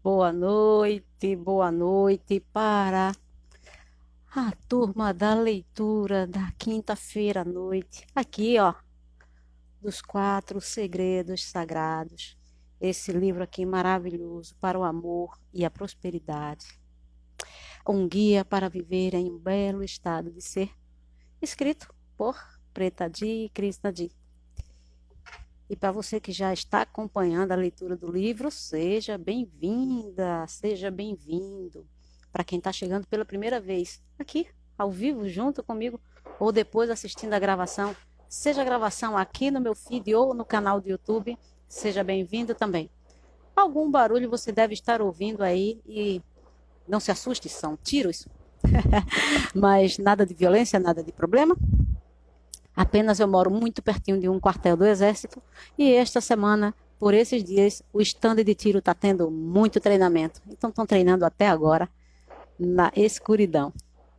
Boa noite para a turma da leitura da quinta-feira à noite. Aqui, ó, dos quatro segredos sagrados. Esse livro aqui maravilhoso para o amor e a prosperidade. Um guia para viver em um belo estado de ser, escrito por Preta Di e Krishna Di. E para você que já está acompanhando a leitura do livro, seja bem-vinda, seja bem-vindo. Para quem está chegando pela primeira vez aqui, ao vivo, junto comigo, ou depois assistindo a gravação, seja a gravação aqui no meu feed ou no canal do YouTube, seja bem-vindo também. Algum barulho você deve estar ouvindo aí e não se assuste, são tiros, mas nada de violência, nada de problema. Apenas eu moro muito pertinho de um quartel do Exército e esta semana, por esses dias, o estande de tiro está tendo muito treinamento. Então estão treinando até agora na escuridão.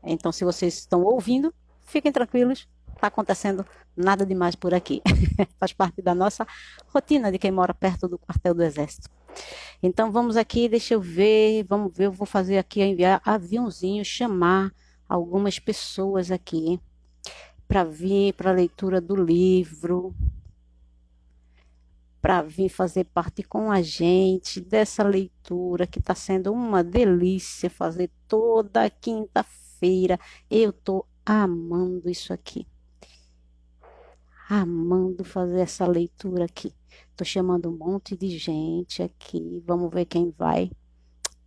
Então, se vocês estão ouvindo, fiquem tranquilos, está acontecendo nada demais por aqui. Faz parte da nossa rotina de quem mora perto do quartel do Exército. Então vamos aqui, deixa eu ver, vamos ver, eu vou fazer aqui, enviar aviãozinho, chamar algumas pessoas aqui para vir para a leitura do livro, para vir fazer parte com a gente dessa leitura que está sendo uma delícia fazer toda quinta-feira. Eu estou amando isso aqui, amando fazer essa leitura aqui. Estou chamando um monte de gente aqui, vamos ver quem vai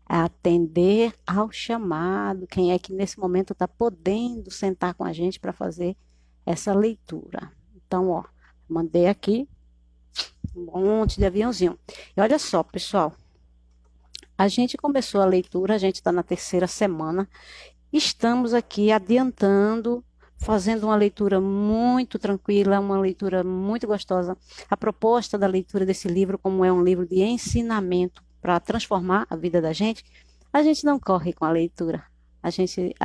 atender ao chamado, quem é que nesse momento está podendo sentar com a gente para fazer essa leitura. Então, ó, mandei aqui um monte de aviãozinho. E olha só, pessoal, a gente começou a leitura, a gente está na terceira semana, estamos aqui adiantando, fazendo uma leitura muito tranquila, uma leitura muito gostosa. A proposta da leitura desse livro, como é um livro de ensinamento para transformar a vida da gente, a gente não corre com a leitura. A gente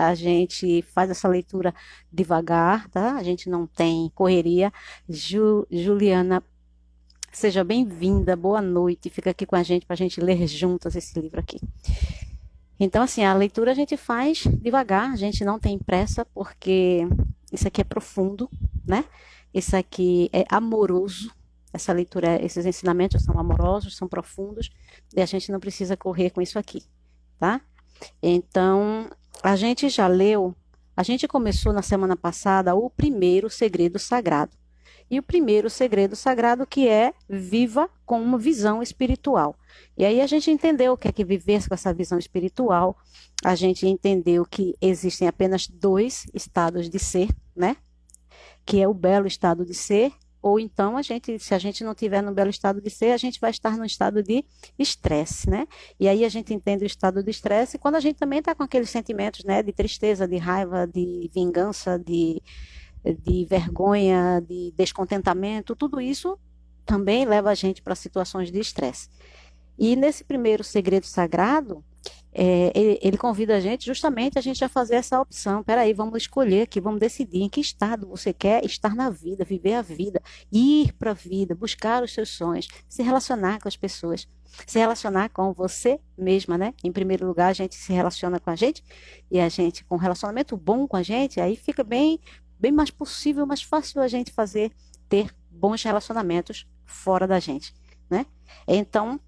faz essa leitura devagar, tá? A gente não tem correria. Juliana, seja bem-vinda, boa noite. Fica aqui com a gente para a gente ler juntas esse livro aqui. Então, assim, a leitura a gente faz devagar, a gente não tem pressa, porque isso aqui é profundo, né? Isso aqui é amoroso. Essa leitura, esses ensinamentos são amorosos, são profundos, e a gente não precisa correr com isso aqui, tá? Então, a gente já leu, a gente começou na semana passada o primeiro segredo sagrado. E o primeiro segredo sagrado que é viva com uma visão espiritual. E aí a gente entendeu o que é que viver com essa visão espiritual. A gente entendeu que existem apenas dois estados de ser, né? Que é o belo estado de ser, ou então se a gente não estiver no belo estado de ser, a gente vai estar no estado de estresse, né? E aí a gente entende o estado de estresse quando a gente também está com aqueles sentimentos, né? De tristeza, de raiva, de vingança, de vergonha, de descontentamento, tudo isso também leva a gente para situações de estresse. E nesse primeiro segredo sagrado, ele convida a gente a fazer essa opção. Peraí, vamos escolher aqui, vamos decidir em que estado você quer estar na vida, viver a vida, ir para a vida, buscar os seus sonhos, se relacionar com as pessoas, se relacionar com você mesma, né? Em primeiro lugar, a gente se relaciona com a gente, e a gente, com um relacionamento bom com a gente, aí fica bem mais possível, mais fácil a gente ter bons relacionamentos fora da gente, né? Então,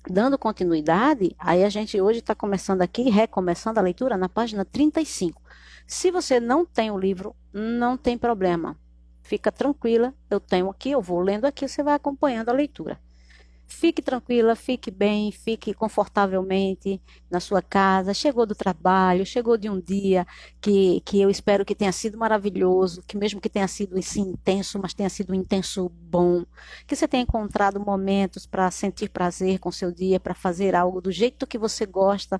dando continuidade, aí a gente hoje está começando aqui, recomeçando a leitura na página 35. Se você não tem o livro, não tem problema. Fica tranquila, eu tenho aqui, eu vou lendo aqui, você vai acompanhando a leitura. Fique tranquila, fique bem, fique confortavelmente na sua casa. Chegou do trabalho, chegou de um dia que eu espero que tenha sido maravilhoso, que mesmo que tenha sido assim, intenso, mas tenha sido um intenso bom. Que você tenha encontrado momentos para sentir prazer com o seu dia, para fazer algo do jeito que você gosta,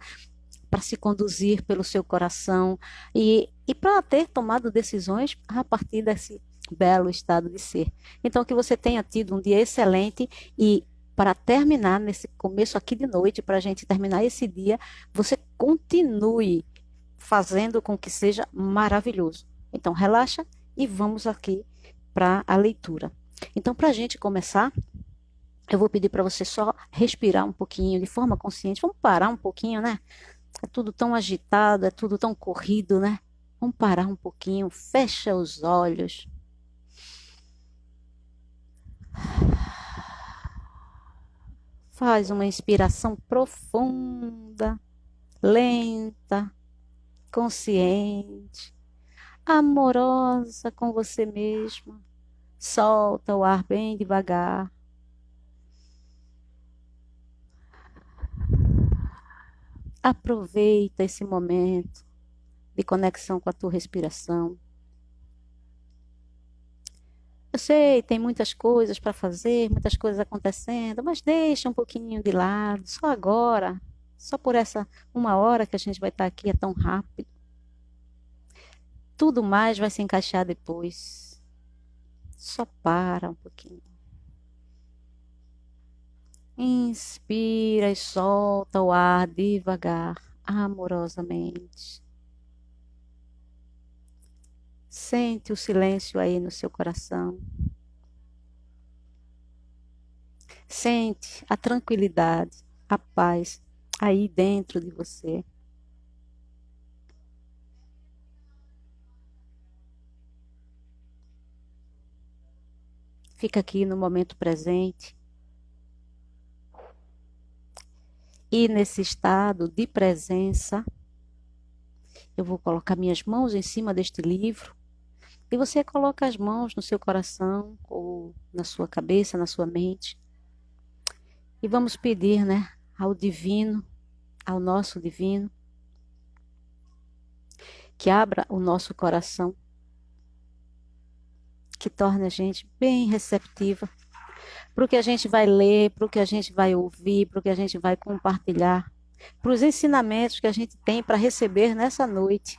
para se conduzir pelo seu coração e para ter tomado decisões a partir desse belo estado de ser. Então, que você tenha tido um dia excelente e para terminar, nesse começo aqui de noite, para a gente terminar esse dia, você continue fazendo com que seja maravilhoso. Então, relaxa e vamos aqui para a leitura. Então, para a gente começar, Eu vou pedir para você só respirar um pouquinho, de forma consciente. Vamos parar um pouquinho, né? É tudo tão agitado, é tudo tão corrido, né? Vamos parar um pouquinho, fecha os olhos. Faz uma inspiração profunda, lenta, consciente, amorosa com você mesma. Solta o ar bem devagar. Aproveita esse momento de conexão com a tua respiração. Eu sei, tem muitas coisas para fazer, muitas coisas acontecendo, mas deixa um pouquinho de lado, só agora, só por essa 1 hora que a gente vai estar aqui, é tão rápido. Tudo mais vai se encaixar depois. Só para um pouquinho. Inspira e solta o ar devagar, amorosamente. Sente o silêncio aí no seu coração. Sente a tranquilidade, a paz aí dentro de você. Fica aqui no momento presente. E nesse estado de presença, eu vou colocar minhas mãos em cima deste livro. E você coloca as mãos no seu coração ou na sua cabeça, na sua mente. E vamos pedir, né, ao divino, ao nosso divino, que abra o nosso coração, que torne a gente bem receptiva para o que a gente vai ler, para o que a gente vai ouvir, para o que a gente vai compartilhar, para os ensinamentos que a gente tem para receber nessa noite.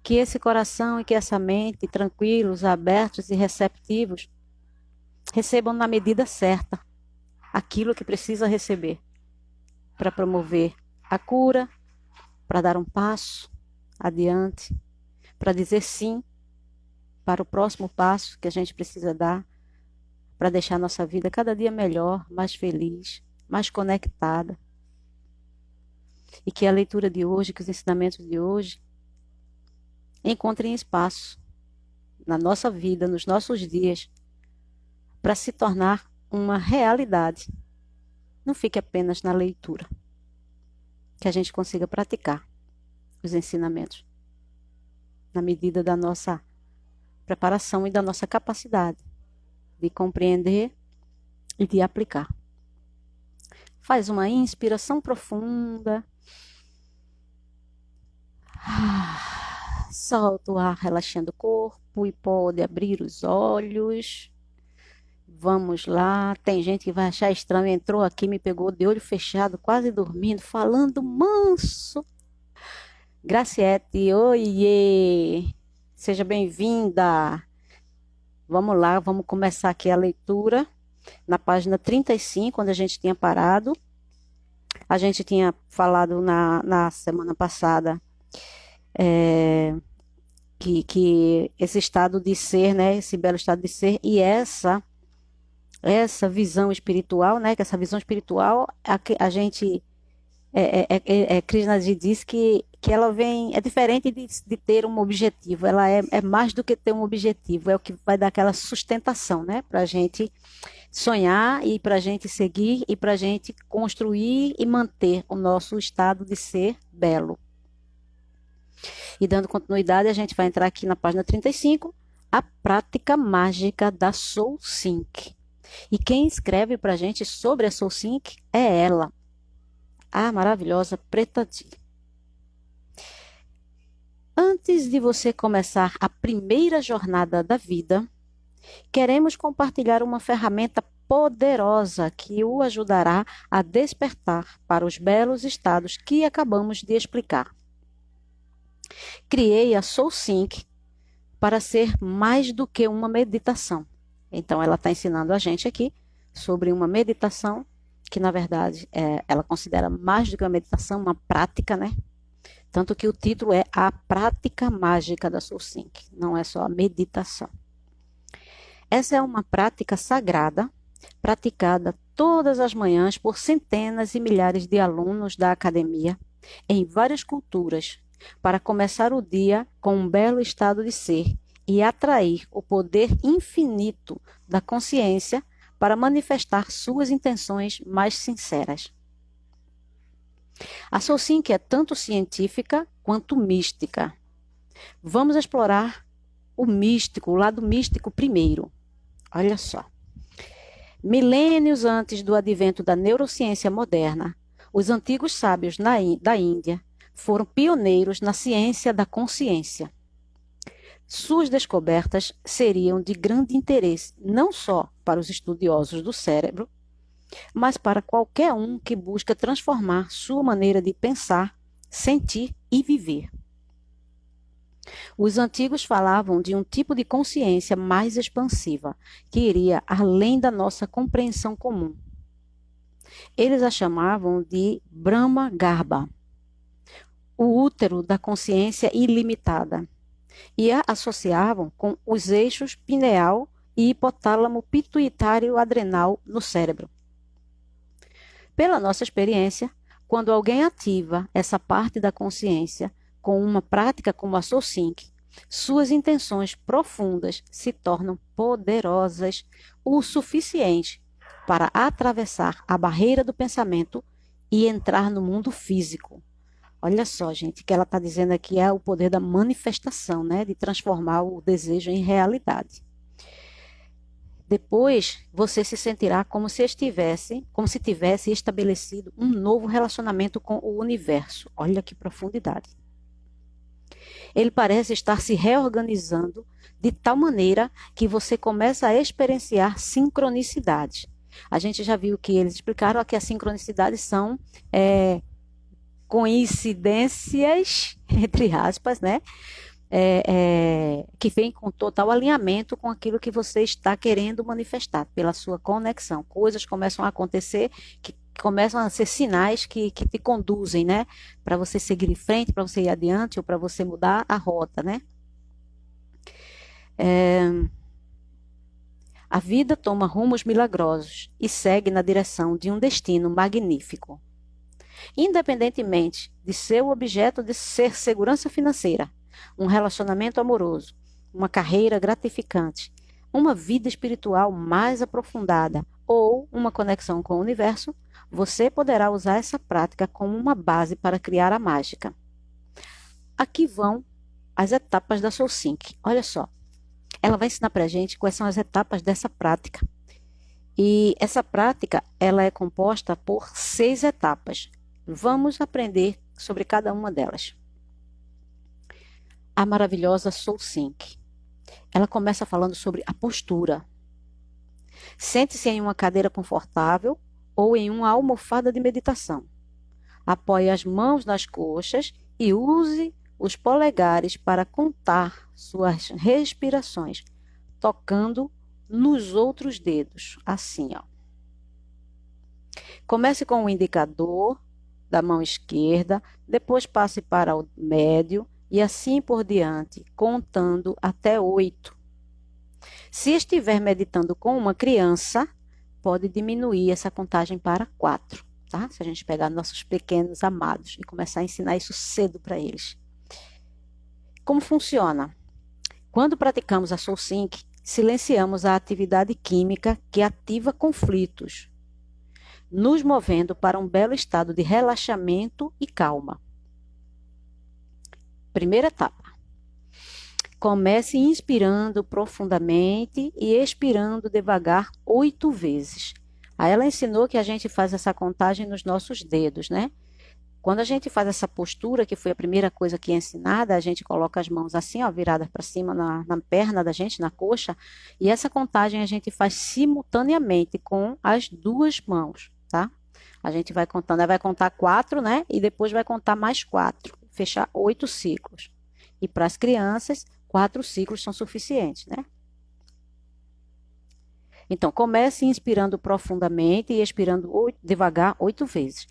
Que esse coração e que essa mente, tranquilos, abertos e receptivos, recebam na medida certa aquilo que precisa receber para promover a cura, para dar um passo adiante, para dizer sim para o próximo passo que a gente precisa dar, para deixar nossa vida cada dia melhor, mais feliz, mais conectada. E que a leitura de hoje, que os ensinamentos de hoje, encontrem espaço na nossa vida, nos nossos dias, para se tornar uma realidade. Não fique apenas na leitura. Que a gente consiga praticar os ensinamentos na medida da nossa preparação e da nossa capacidade de compreender e de aplicar. Faz uma inspiração profunda. Solta o ar relaxando o corpo e pode abrir os olhos. Vamos lá. Tem gente que vai achar estranho. Entrou aqui, me pegou de olho fechado, quase dormindo, falando manso. Graciete, oiê. Seja bem-vinda. Vamos lá, vamos começar aqui a leitura. Na página 35, onde a gente tinha parado. A gente tinha falado na semana passada que esse estado de ser, né, esse belo estado de ser e essa visão espiritual, né, que essa visão espiritual, a gente, Krishnaji diz que ela vem, é diferente de ter um objetivo, ela é mais do que ter um objetivo, é o que vai dar aquela sustentação, né, para a gente sonhar e para a gente seguir e para a gente construir e manter o nosso estado de ser belo. E dando continuidade, a gente vai entrar aqui na página 35, a prática mágica da Soul Sync. E quem escreve para a gente sobre a Soul Sync é ela, a maravilhosa Preta Di. Antes de você começar a primeira jornada da vida, queremos compartilhar uma ferramenta poderosa que o ajudará a despertar para os belos estados que acabamos de explicar. Criei a Soul Sync para ser mais do que uma meditação. Então, ela está ensinando a gente aqui sobre uma meditação que, na verdade, ela considera mais do que uma meditação, uma prática, né? Tanto que o título é A Prática Mágica da Soul Sync, não é só a meditação. Essa é uma prática sagrada praticada todas as manhãs por centenas e milhares de alunos da academia, em várias culturas, para começar o dia com um belo estado de ser e atrair o poder infinito da consciência para manifestar suas intenções mais sinceras. A Soul Sync é tanto científica quanto mística. Vamos explorar o místico, o lado místico primeiro. Olha só. Milênios antes do advento da neurociência moderna, os antigos sábios da Índia foram pioneiros na ciência da consciência. Suas descobertas seriam de grande interesse não só para os estudiosos do cérebro, mas para qualquer um que busca transformar sua maneira de pensar, sentir e viver. Os antigos falavam de um tipo de consciência mais expansiva, que iria além da nossa compreensão comum. Eles a chamavam de Brahma Garbha, o útero da consciência ilimitada, e a associavam com os eixos pineal e hipotálamo pituitário adrenal no cérebro. Pela nossa experiência, quando alguém ativa essa parte da consciência com uma prática como a Soul Sync, suas intenções profundas se tornam poderosas o suficiente para atravessar a barreira do pensamento e entrar no mundo físico. Olha só, gente, que ela está dizendo aqui é o poder da manifestação, né? De transformar o desejo em realidade. Depois, você se sentirá como se tivesse estabelecido um novo relacionamento com o universo. Olha que profundidade. Ele parece estar se reorganizando de tal maneira que você começa a experienciar sincronicidades. A gente já viu que eles explicaram que as sincronicidades são coincidências, entre aspas, né? Que vem com total alinhamento com aquilo que você está querendo manifestar, pela sua conexão. Coisas começam a acontecer que começam a ser sinais que te conduzem, né? Para você seguir em frente, para você ir adiante ou para você mudar a rota, né? A vida toma rumos milagrosos e segue na direção de um destino magnífico. Independentemente de seu objeto de ser segurança financeira, um relacionamento amoroso, uma carreira gratificante, uma vida espiritual mais aprofundada ou uma conexão com o universo, você poderá usar essa prática como uma base para criar a mágica. Aqui vão as etapas da Soul Sync. Olha só, ela vai ensinar para a gente quais são as etapas dessa prática. E essa prática ela é composta por 6 etapas. Vamos aprender sobre cada uma delas. A maravilhosa Soul Sync. Ela começa falando sobre a postura. Sente-se em uma cadeira confortável ou em uma almofada de meditação. Apoie as mãos nas coxas e use os polegares para contar suas respirações, tocando nos outros dedos, assim, ó. Comece com o indicador da mão esquerda, depois passe para o médio e assim por diante, contando até 8. Se estiver meditando com uma criança, pode diminuir essa contagem para 4, tá? Se a gente pegar nossos pequenos amados e começar a ensinar isso cedo para eles. Como funciona? Quando praticamos a Soul Sync, silenciamos a atividade química que ativa conflitos, nos movendo para um belo estado de relaxamento e calma. Primeira etapa. Comece inspirando profundamente e expirando devagar 8 vezes. Aí ela ensinou que a gente faz essa contagem nos nossos dedos, né? Quando a gente faz essa postura, que foi a primeira coisa que é ensinada, a gente coloca as mãos assim, ó, viradas para cima na perna da gente, na coxa, e essa contagem a gente faz simultaneamente com as 2 mãos, tá? A gente vai contando, aí vai contar 4, né? E depois vai contar mais 4, fechar 8 ciclos. E para as crianças, 4 ciclos são suficientes, né? Então, comece inspirando profundamente e expirando devagar 8 vezes.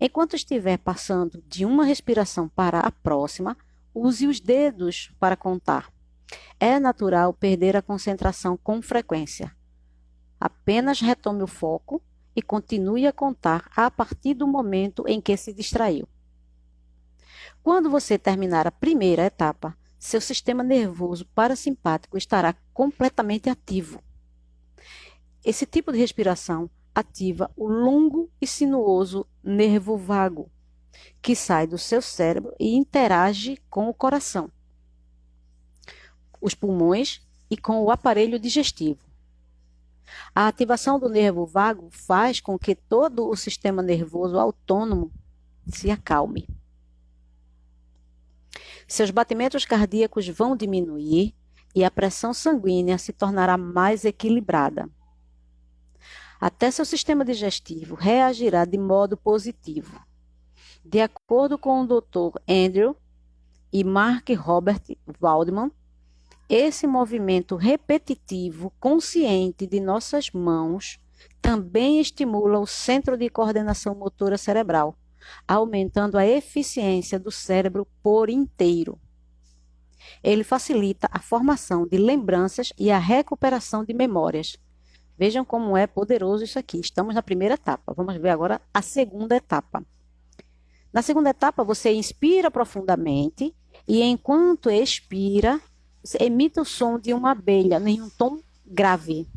Enquanto estiver passando de uma respiração para a próxima, use os dedos para contar. É natural perder a concentração com frequência. Apenas retome o foco e continue a contar a partir do momento em que se distraiu. Quando você terminar a primeira etapa, seu sistema nervoso parasimpático estará completamente ativo. Esse tipo de respiração ativa o longo e sinuoso nervo vago, que sai do seu cérebro e interage com o coração, os pulmões e com o aparelho digestivo. A ativação do nervo vago faz com que todo o sistema nervoso autônomo se acalme. Seus batimentos cardíacos vão diminuir e a pressão sanguínea se tornará mais equilibrada. Até seu sistema digestivo reagirá de modo positivo. De acordo com o Dr. Andrew e Mark Robert Waldman, esse movimento repetitivo, consciente de nossas mãos, também estimula o centro de coordenação motora cerebral, aumentando a eficiência do cérebro por inteiro. Ele facilita a formação de lembranças e a recuperação de memórias. Vejam como é poderoso isso aqui. Estamos na primeira etapa. Vamos ver agora a segunda etapa. Na segunda etapa, você inspira profundamente e, enquanto expira, você emite o som de uma abelha em um tom grave.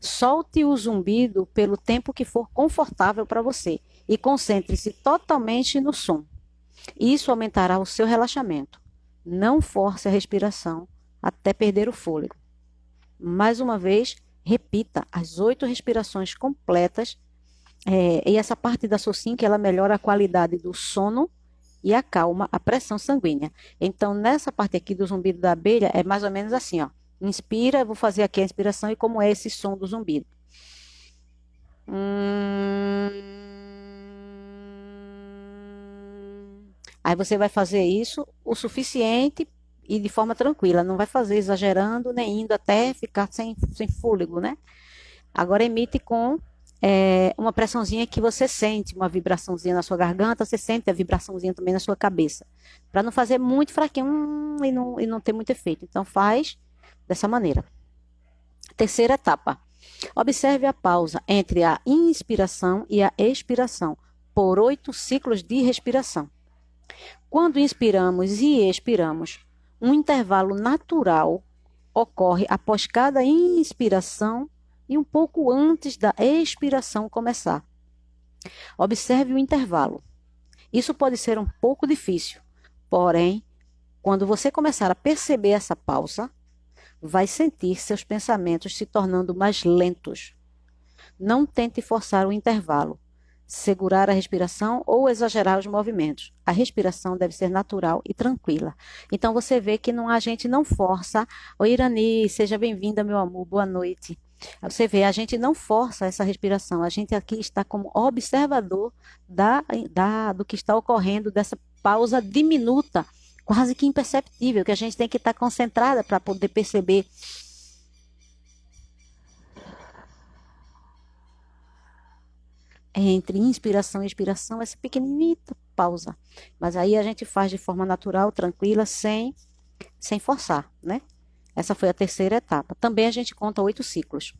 Solte o zumbido pelo tempo que for confortável para você e concentre-se totalmente no som. Isso aumentará o seu relaxamento. Não force a respiração até perder o fôlego. Mais uma vez, repita as 8 respirações completas. E essa parte da SOSYNC, ela melhora a qualidade do sono e acalma a pressão sanguínea. Então, nessa parte aqui do zumbido da abelha, é mais ou menos assim, ó. Inspira, eu vou fazer aqui a inspiração e como é esse som do zumbido. Aí você vai fazer isso o suficiente e de forma tranquila. Não vai fazer exagerando, nem indo até ficar sem fôlego, né? Agora emite com uma pressãozinha que você sente, uma vibraçãozinha na sua garganta, você sente a vibraçãozinha também na sua cabeça. Para não fazer muito fraquinho e não ter muito efeito. Então faz dessa maneira. Terceira etapa. Observe a pausa entre a inspiração e a expiração, por 8 ciclos de respiração. Quando inspiramos e expiramos, um intervalo natural ocorre após cada inspiração e um pouco antes da expiração começar. Observe o intervalo. Isso pode ser um pouco difícil, porém, quando você começar a perceber essa pausa, vai sentir seus pensamentos se tornando mais lentos. Não tente forçar o intervalo, segurar a respiração ou exagerar os movimentos. A respiração deve ser natural e tranquila. Então você vê que a gente não força. Oi, Irani, seja bem-vinda, meu amor, boa noite. Você vê, a gente não força essa respiração, a gente aqui está como observador do que está ocorrendo, dessa pausa diminuta, quase que imperceptível, que a gente tem que estar concentrada para poder perceber. Entre inspiração e expiração, essa pequenita pausa. Mas aí a gente faz de forma natural, tranquila, sem forçar, né? Essa foi a terceira etapa. Também a gente conta 8 ciclos.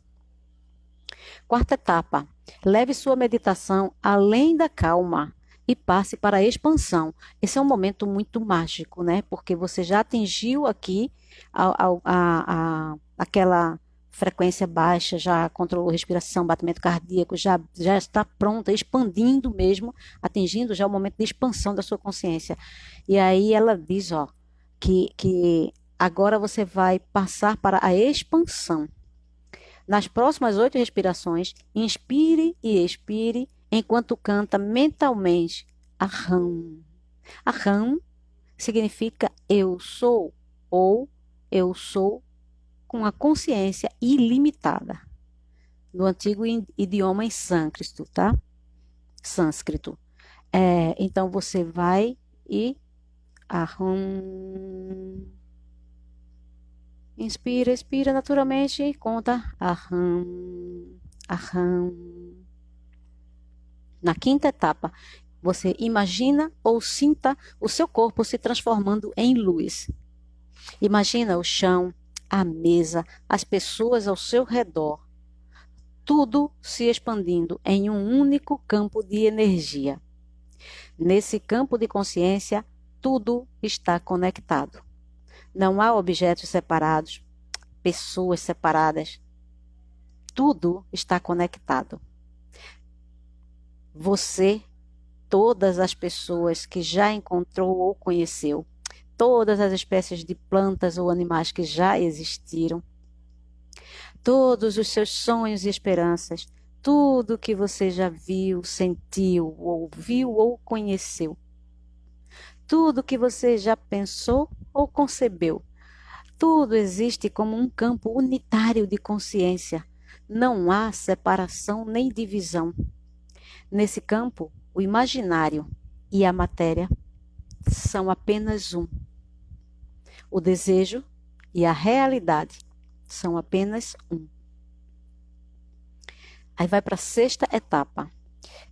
Quarta etapa. Leve sua meditação além da calma e passe para a expansão. Esse é um momento muito mágico, né? Porque você já atingiu aqui aquela frequência baixa, já controlou respiração, batimento cardíaco, já está pronta, expandindo mesmo, atingindo já o momento de expansão da sua consciência. E aí ela diz, ó, que agora você vai passar para a expansão. Nas próximas 8 respirações, inspire e expire enquanto canta mentalmente Aham. Aham significa eu sou ou eu sou com a consciência ilimitada. No antigo idioma em sânscrito, tá? Sânscrito. Então você vai e Aham. Inspira, expira naturalmente e conta Aham, Aham. Na quinta etapa, você imagina ou sinta o seu corpo se transformando em luz. Imagina o chão, a mesa, as pessoas ao seu redor, tudo se expandindo em um único campo de energia. Nesse campo de consciência, tudo está conectado. Não há objetos separados, pessoas separadas. Tudo está conectado. Você, todas as pessoas que já encontrou ou conheceu, todas as espécies de plantas ou animais que já existiram, todos os seus sonhos e esperanças, tudo que você já viu, sentiu, ouviu ou conheceu, tudo que você já pensou ou concebeu, tudo existe como um campo unitário de consciência. Não há separação nem divisão. Nesse campo, o imaginário e a matéria são apenas um. O desejo e a realidade são apenas um. Aí vai para a sexta etapa.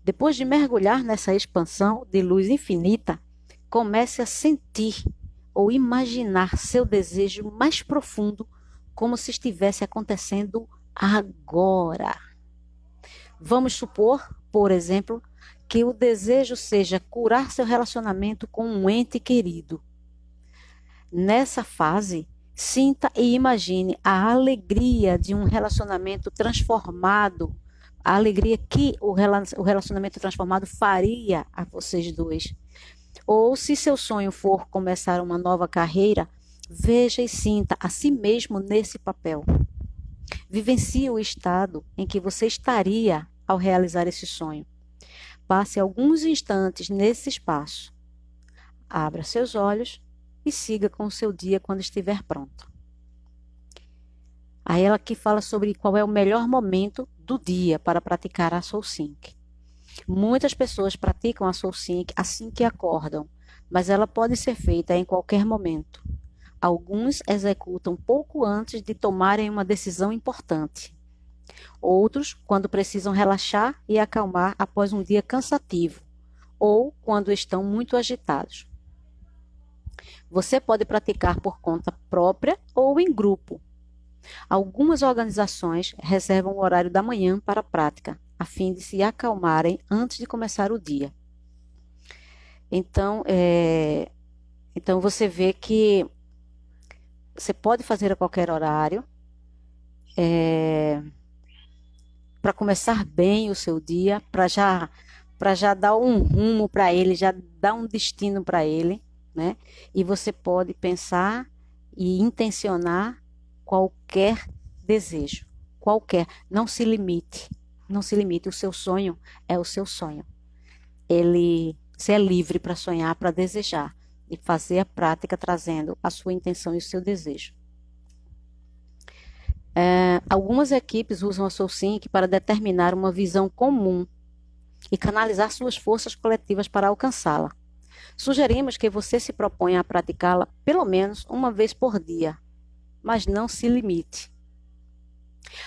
Depois de mergulhar nessa expansão de luz infinita, comece a sentir ou imaginar seu desejo mais profundo como se estivesse acontecendo agora. Vamos supor, por exemplo, que o desejo seja curar seu relacionamento com um ente querido. Nessa fase, sinta e imagine a alegria de um relacionamento transformado, a alegria que o relacionamento transformado faria a vocês dois. Ou se seu sonho for começar uma nova carreira, veja e sinta a si mesmo nesse papel. Vivencie o estado em que você estaria ao realizar esse sonho. Passe alguns instantes nesse espaço. Abra seus olhos e siga com o seu dia quando estiver pronto. Aí ela aqui fala sobre qual é o melhor momento do dia para praticar a Soul Sync. Muitas pessoas praticam a Soul Sync assim que acordam, mas ela pode ser feita em qualquer momento. Alguns executam pouco antes de tomarem uma decisão importante. Outros, quando precisam relaxar e acalmar após um dia cansativo, ou quando estão muito agitados. Você pode praticar por conta própria ou em grupo. Algumas organizações reservam o horário da manhã para a prática, a fim de se acalmarem antes de começar o dia. Então você vê que você pode fazer a qualquer horário, para começar bem o seu dia, para já dar um rumo para ele, já dar um destino para ele, né? E você pode pensar e intencionar qualquer desejo, qualquer, não se limite, o seu sonho é o seu sonho. Você é livre para sonhar, para desejar e fazer a prática trazendo a sua intenção e o seu desejo. Algumas equipes usam a Soul Sync para determinar uma visão comum e canalizar suas forças coletivas para alcançá-la. Sugerimos que você se proponha a praticá-la pelo menos uma vez por dia, mas não se limite.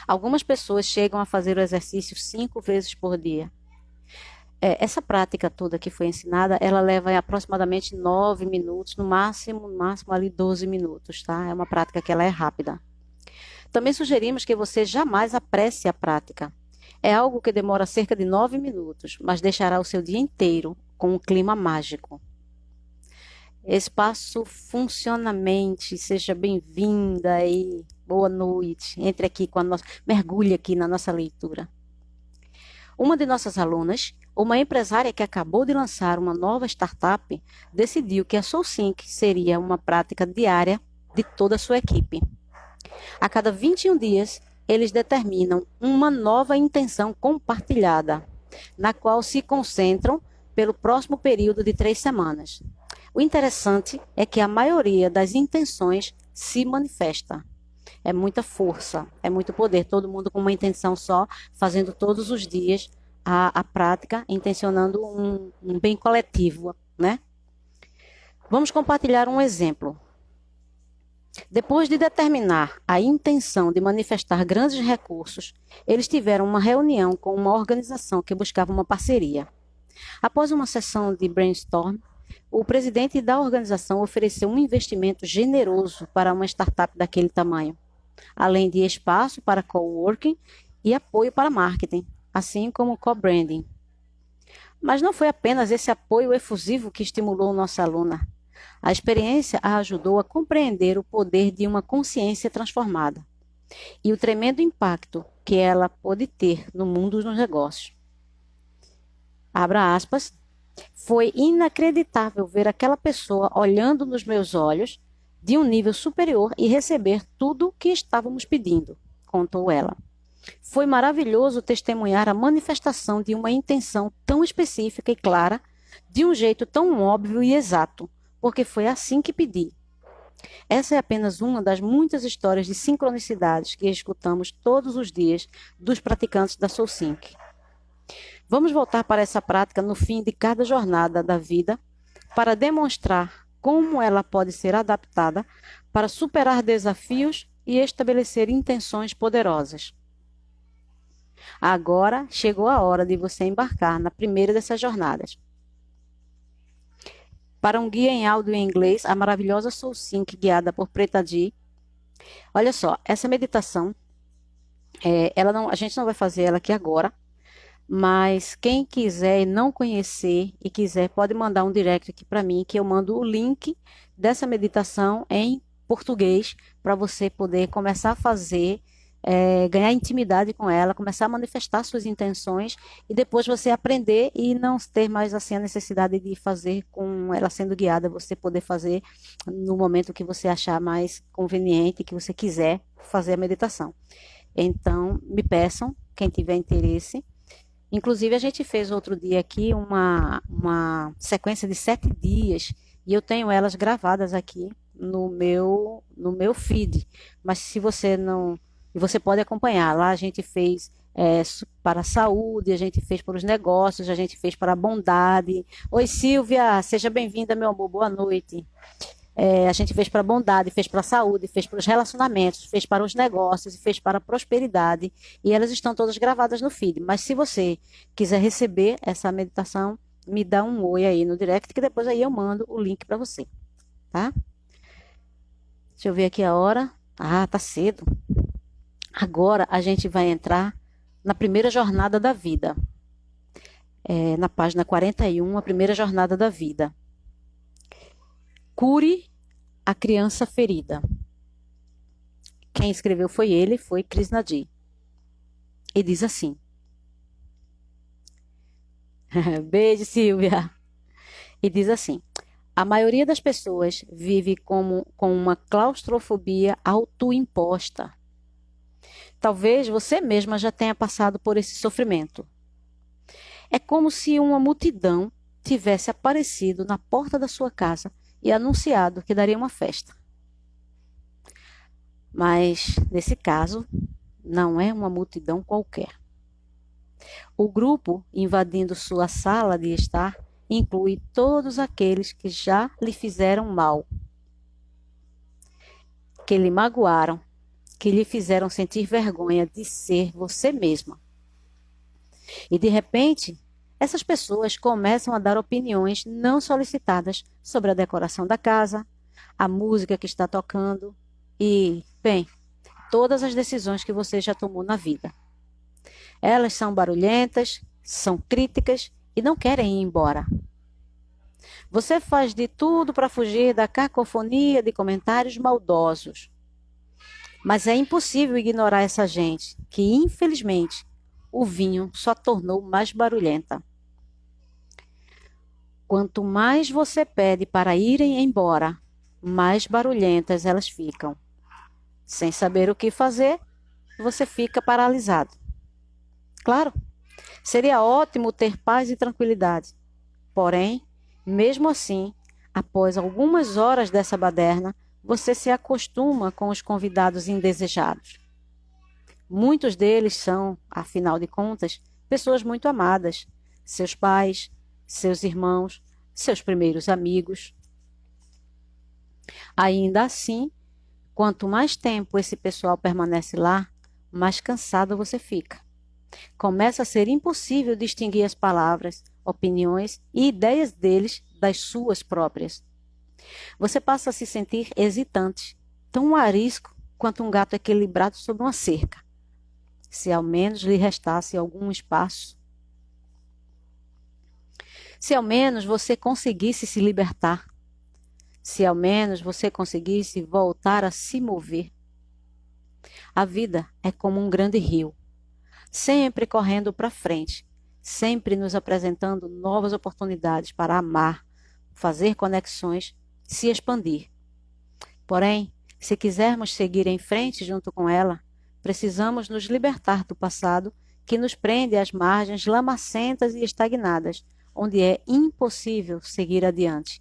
Algumas pessoas chegam a fazer o exercício 5 vezes por dia. Essa prática toda que foi ensinada, ela leva aproximadamente 9 minutos, no máximo ali 12 minutos, tá? É uma prática que ela é rápida. Também sugerimos que você jamais apresse a prática. É algo que demora cerca de 9 minutos, mas deixará o seu dia inteiro com um clima mágico. Espaço Funcionamente, seja bem-vinda e boa noite. Entre aqui mergulhe aqui na nossa leitura. Uma de nossas alunas, uma empresária que acabou de lançar uma nova startup, decidiu que a Soul Sync seria uma prática diária de toda a sua equipe. A cada 21 dias, eles determinam uma nova intenção compartilhada, na qual se concentram pelo próximo período de 3 semanas. O interessante é que a maioria das intenções se manifesta. É muita força, é muito poder, todo mundo com uma intenção só, fazendo todos os dias a prática, intencionando um bem coletivo, né? Vamos compartilhar um exemplo. Depois de determinar a intenção de manifestar grandes recursos, eles tiveram uma reunião com uma organização que buscava uma parceria. Após uma sessão de brainstorm, o presidente da organização ofereceu um investimento generoso para uma startup daquele tamanho, além de espaço para coworking e apoio para marketing, assim como co-branding. Mas não foi apenas esse apoio efusivo que estimulou nossa aluna. A experiência a ajudou a compreender o poder de uma consciência transformada e o tremendo impacto que ela pode ter no mundo dos negócios. Abra aspas. Foi inacreditável ver aquela pessoa olhando nos meus olhos de um nível superior e receber tudo o que estávamos pedindo, contou ela. Foi maravilhoso testemunhar a manifestação de uma intenção tão específica e clara, de um jeito tão óbvio e exato, porque foi assim que pedi. Essa é apenas uma das muitas histórias de sincronicidades que escutamos todos os dias dos praticantes da SoulSync. Vamos voltar para essa prática no fim de cada jornada da vida para demonstrar como ela pode ser adaptada para superar desafios e estabelecer intenções poderosas. Agora chegou a hora de você embarcar na primeira dessas jornadas. Para um guia em áudio em inglês, a maravilhosa SoulSync guiada por Preta Di. Olha só, essa meditação, a gente não vai fazer ela aqui agora, mas quem quiser e não conhecer e quiser, pode mandar um direct aqui para mim, que eu mando o link dessa meditação em português para você poder começar a fazer, ganhar intimidade com ela, começar a manifestar suas intenções e depois você aprender e não ter mais assim a necessidade de fazer com ela sendo guiada, você poder fazer no momento que você achar mais conveniente, que você quiser fazer a meditação. Então, me peçam, quem tiver interesse. Inclusive, a gente fez outro dia aqui uma sequência de 7 dias e eu tenho elas gravadas aqui no meu feed. Mas se você não... E você pode acompanhar. Lá a gente fez para a saúde, a gente fez para os negócios, a gente fez para a bondade. Oi, Silvia, seja bem-vinda, meu amor, boa noite. A gente fez para a bondade, fez para a saúde, fez para os relacionamentos, fez para os negócios e fez para a prosperidade. E elas estão todas gravadas no feed. Mas se você quiser receber essa meditação, me dá um oi aí no direct, que depois aí eu mando o link para você. Tá? Deixa eu ver aqui a hora. Ah, tá cedo. Agora a gente vai entrar na primeira jornada da vida. Na página 41, a primeira jornada da vida. Cure a criança ferida. Quem escreveu foi ele, foi Krishnadi. E diz assim. Beijo, Silvia. E diz assim. A maioria das pessoas vive com uma claustrofobia autoimposta. Talvez você mesma já tenha passado por esse sofrimento. É como se uma multidão tivesse aparecido na porta da sua casa e anunciado que daria uma festa. Mas, nesse caso, não é uma multidão qualquer. O grupo invadindo sua sala de estar inclui todos aqueles que já lhe fizeram mal, que lhe magoaram, que lhe fizeram sentir vergonha de ser você mesma. E, de repente, essas pessoas começam a dar opiniões não solicitadas sobre a decoração da casa, a música que está tocando e, bem, todas as decisões que você já tomou na vida. Elas são barulhentas, são críticas e não querem ir embora. Você faz de tudo para fugir da cacofonia de comentários maldosos. Mas é impossível ignorar essa gente, que, infelizmente, o vinho só tornou mais barulhenta. Quanto mais você pede para irem embora, mais barulhentas elas ficam. Sem saber o que fazer, você fica paralisado. Claro, seria ótimo ter paz e tranquilidade. Porém, mesmo assim, após algumas horas dessa baderna, você se acostuma com os convidados indesejados. Muitos deles são, afinal de contas, pessoas muito amadas, seus pais, seus irmãos, seus primeiros amigos. Ainda assim, quanto mais tempo esse pessoal permanece lá, mais cansado você fica. Começa a ser impossível distinguir as palavras, opiniões e ideias deles das suas próprias. Você passa a se sentir hesitante, tão arisco quanto um gato equilibrado sob uma cerca. se ao menos lhe restasse algum espaço. Se ao menos você conseguisse se libertar. Se ao menos você conseguisse voltar a se mover. A vida é como um grande rio, sempre correndo para frente, sempre nos apresentando novas oportunidades para amar, fazer conexões, se expandir. Porém, se quisermos seguir em frente junto com ela, precisamos nos libertar do passado que nos prende às margens lamacentas e estagnadas, onde é impossível seguir adiante.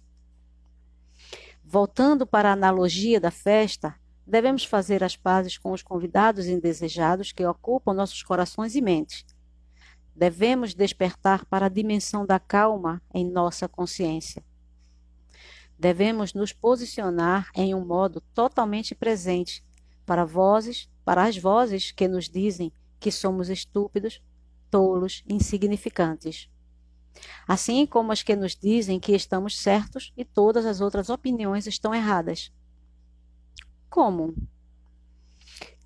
Voltando para a analogia da festa, devemos fazer as pazes com os convidados indesejados que ocupam nossos corações e mentes. Devemos despertar para a dimensão da calma em nossa consciência. Devemos nos posicionar em um modo totalmente presente para as vozes que nos dizem que somos estúpidos, tolos, insignificantes. Assim como as que nos dizem que estamos certos e todas as outras opiniões estão erradas. Como?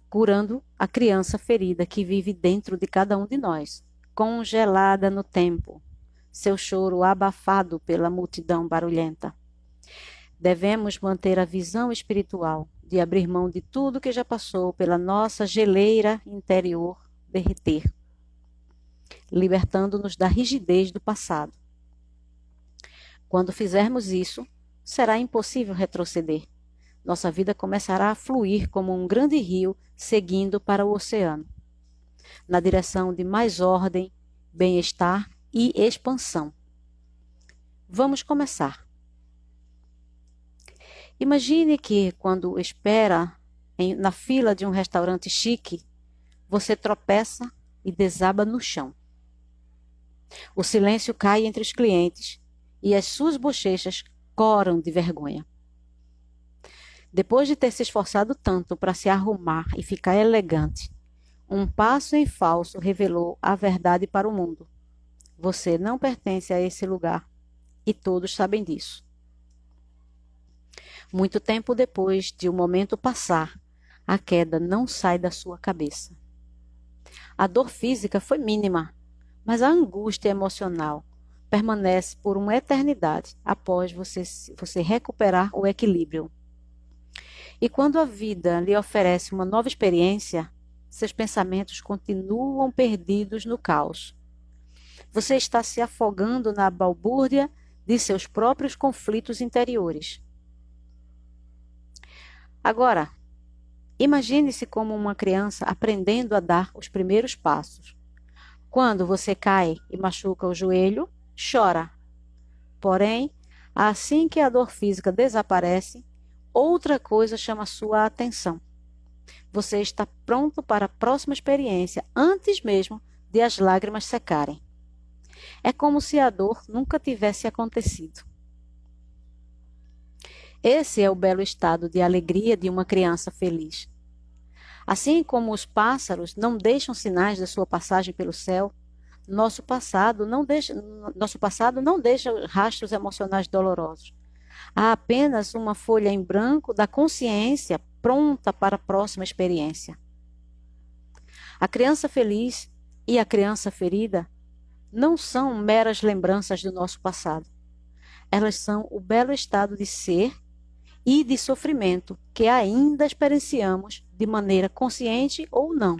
Curando a criança ferida que vive dentro de cada um de nós, congelada no tempo, seu choro abafado pela multidão barulhenta. Devemos manter a visão espiritual de abrir mão de tudo que já passou pela nossa geleira interior derreter, libertando-nos da rigidez do passado. Quando fizermos isso, será impossível retroceder. Nossa vida começará a fluir como um grande rio seguindo para o oceano, na direção de mais ordem, bem-estar e expansão. Vamos começar. Imagine que, quando espera na fila de um restaurante chique, você tropeça e desaba no chão. O silêncio cai entre os clientes e as suas bochechas coram de vergonha. Depois de ter se esforçado tanto para se arrumar e ficar elegante, um passo em falso revelou a verdade para o mundo. Você não pertence a esse lugar e todos sabem disso. Muito tempo depois de o momento passar, a queda não sai da sua cabeça. A dor física foi mínima, mas a angústia emocional permanece por uma eternidade após você recuperar o equilíbrio. E quando a vida lhe oferece uma nova experiência, seus pensamentos continuam perdidos no caos. Você está se afogando na balbúrdia de seus próprios conflitos interiores. Agora, imagine-se como uma criança aprendendo a dar os primeiros passos. Quando você cai e machuca o joelho, chora. Porém, assim que a dor física desaparece, outra coisa chama sua atenção. Você está pronto para a próxima experiência antes mesmo de as lágrimas secarem. É como se a dor nunca tivesse acontecido. Esse é o belo estado de alegria de uma criança feliz. Assim como os pássaros não deixam sinais da sua passagem pelo céu, nosso passado não deixa rastros emocionais dolorosos. Há apenas uma folha em branco da consciência pronta para a próxima experiência. A criança feliz e a criança ferida não são meras lembranças do nosso passado. Elas são o belo estado de ser e de sofrimento que ainda experienciamos de maneira consciente ou não.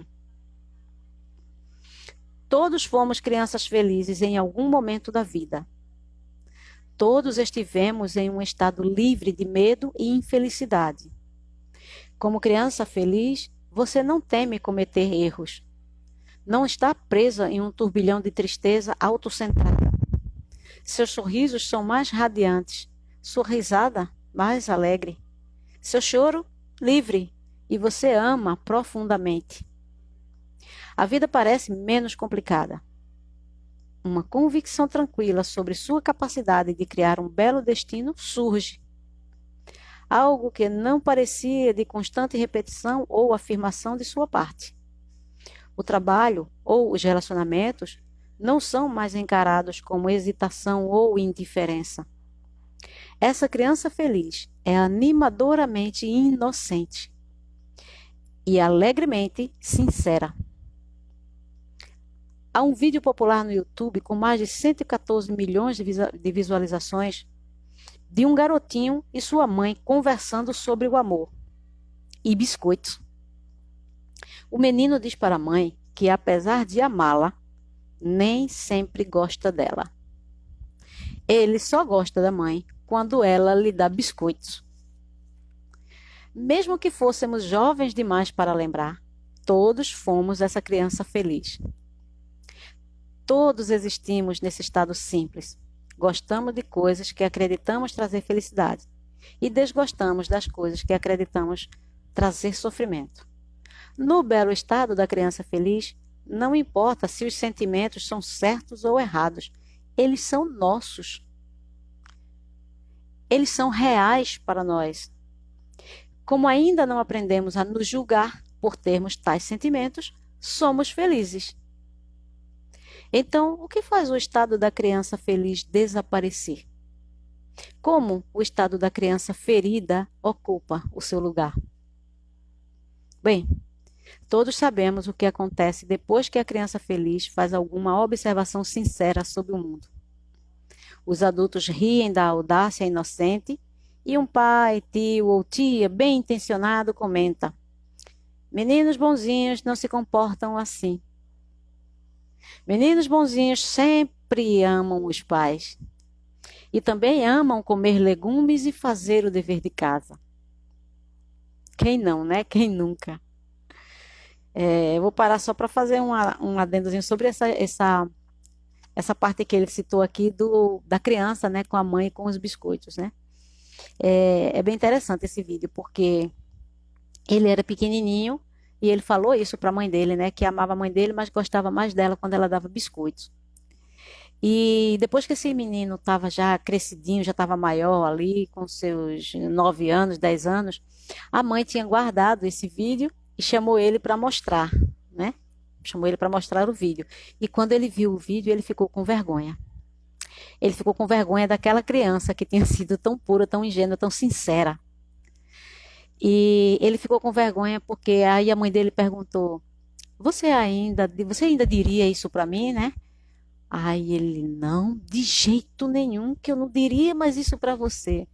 Todos fomos crianças felizes em algum momento da vida. Todos estivemos em um estado livre de medo e infelicidade. Como criança feliz, você não teme cometer erros. Não está presa em um turbilhão de tristeza autocentrada. Seus sorrisos são mais radiantes, sua risada mais alegre, seu choro livre, e você ama profundamente. A vida parece menos complicada. Uma convicção tranquila sobre sua capacidade de criar um belo destino surge. Algo que não parecia de constante repetição ou afirmação de sua parte. O trabalho ou os relacionamentos não são mais encarados como hesitação ou indiferença. Essa criança feliz é animadoramente inocente e alegremente sincera. Há um vídeo popular no YouTube com mais de 114 milhões de visualizações de um garotinho e sua mãe conversando sobre o amor e biscoitos. O menino diz para a mãe que, apesar de amá-la, nem sempre gosta dela. Ele só gosta da mãe quando ela lhe dá biscoitos. Mesmo que fôssemos jovens demais para lembrar, todos fomos essa criança feliz. Todos existimos nesse estado simples. Gostamos de coisas que acreditamos trazer felicidade e desgostamos das coisas que acreditamos trazer sofrimento. No belo estado da criança feliz, não importa se os sentimentos são certos ou errados, eles são nossos. Eles são reais para nós. Como ainda não aprendemos a nos julgar por termos tais sentimentos, somos felizes. Então, o que faz o estado da criança feliz desaparecer? Como o estado da criança ferida ocupa o seu lugar? Bem, todos sabemos o que acontece depois que a criança feliz faz alguma observação sincera sobre o mundo. Os adultos riem da audácia inocente e um pai, tio ou tia bem intencionado comenta: meninos bonzinhos não se comportam assim. Meninos bonzinhos sempre amam os pais e também amam comer legumes e fazer o dever de casa. Quem não, né? Quem nunca? Eu vou parar só para fazer um adendozinho sobre essa parte que ele citou aqui da criança, né, com a mãe e com os biscoitos, né? É bem interessante esse vídeo, porque ele era pequenininho e ele falou isso para a mãe dele, né, que amava a mãe dele, mas gostava mais dela quando ela dava biscoitos. E depois que esse menino estava já crescidinho, já estava maior ali, com seus 9 anos, 10 anos, a mãe tinha guardado esse vídeo e chamou ele para mostrar, né? Chamou ele para mostrar o vídeo. E quando ele viu o vídeo, ele ficou com vergonha. Ele ficou com vergonha daquela criança que tinha sido tão pura, tão ingênua, tão sincera. E ele ficou com vergonha porque aí a mãe dele perguntou: você ainda diria isso para mim, né? Aí ele: não, de jeito nenhum, que eu não diria mais isso para você.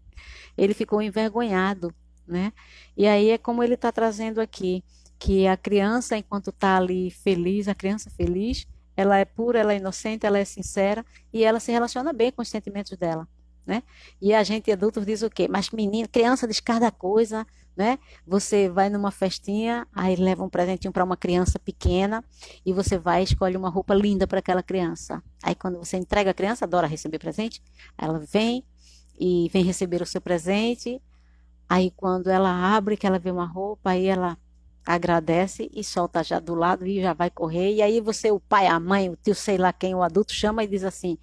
Ele ficou envergonhado, né? E aí é como ele está trazendo aqui, que a criança, enquanto está ali feliz, a criança feliz, ela é pura, ela é inocente, ela é sincera e ela se relaciona bem com os sentimentos dela, né? E a gente adulto diz o quê? Mas menina, criança diz cada coisa, né? Você vai numa festinha, aí leva um presentinho para uma criança pequena e você vai e escolhe uma roupa linda para aquela criança. Aí quando você entrega a criança, adora receber presente, ela vem e vem receber o seu presente. Aí quando ela abre, que ela vê uma roupa, aí ela agradece e solta já do lado e já vai correr. E aí você, o pai, a mãe, o tio, sei lá quem, o adulto chama e diz assim: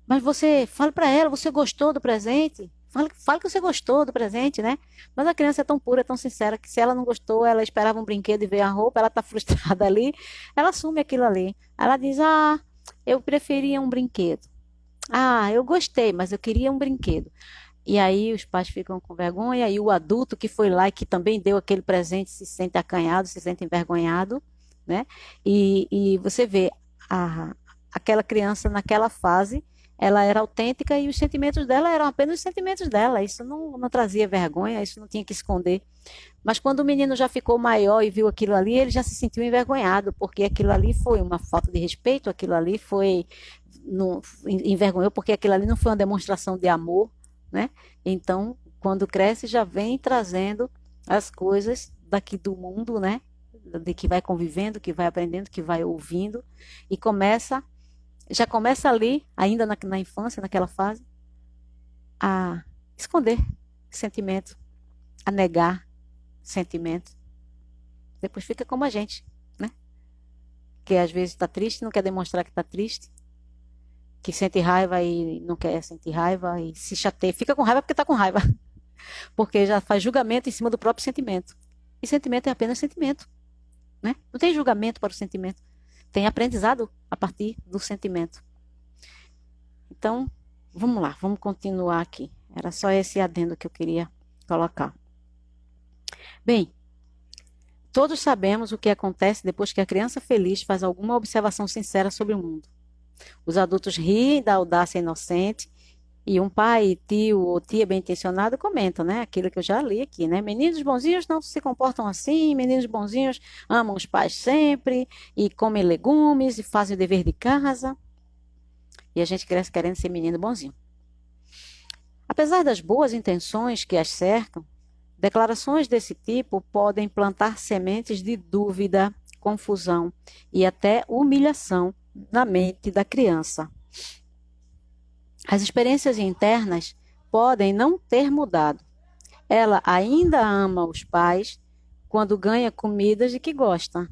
mas você, fale para ela, você gostou do presente? Fale que você gostou do presente, né? Mas a criança é tão pura, tão sincera, que se ela não gostou, ela esperava um brinquedo e veio a roupa, ela tá frustrada ali, ela assume aquilo ali. Ela diz: ah, eu preferia um brinquedo. Ah, eu gostei, mas eu queria um brinquedo. E aí os pais ficam com vergonha, e o adulto que foi lá e que também deu aquele presente se sente acanhado, se sente envergonhado, né? E você vê aquela criança naquela fase, ela era autêntica e os sentimentos dela eram apenas os sentimentos dela. Isso não trazia vergonha, isso não tinha que esconder. Mas quando o menino já ficou maior e viu aquilo ali, ele já se sentiu envergonhado, porque aquilo ali foi uma falta de respeito, aquilo ali foi envergonhou, porque aquilo ali não foi uma demonstração de amor, né? Então, quando cresce, já vem trazendo as coisas daqui do mundo, né? De que vai convivendo, que vai aprendendo, que vai ouvindo e já começa ali, ainda na infância, naquela fase, a esconder sentimento, a negar sentimento. Depois fica como a gente, né? Que às vezes está triste, não quer demonstrar que está triste, que sente raiva e não quer sentir raiva e se chateia, fica com raiva porque está com raiva, porque já faz julgamento em cima do próprio sentimento. E sentimento é apenas sentimento, né? Não tem julgamento para o sentimento, tem aprendizado a partir do sentimento. Então, vamos lá, vamos continuar aqui. Era só esse adendo que eu queria colocar. Bem, Todos sabemos o que acontece depois que a criança feliz faz alguma observação sincera sobre o mundo. Os adultos riem da audácia inocente e um pai, tio ou tia bem-intencionado comentam, né? Aquilo que eu já li aqui, né? Meninos bonzinhos não se comportam assim, meninos bonzinhos amam os pais sempre e comem legumes e fazem o dever de casa. E a gente cresce querendo ser menino bonzinho. Apesar das boas intenções que as cercam, declarações desse tipo podem plantar sementes de dúvida, confusão e até humilhação na mente da criança. As experiências internas podem não ter mudado. Ela ainda ama os pais quando ganha comidas de que gosta.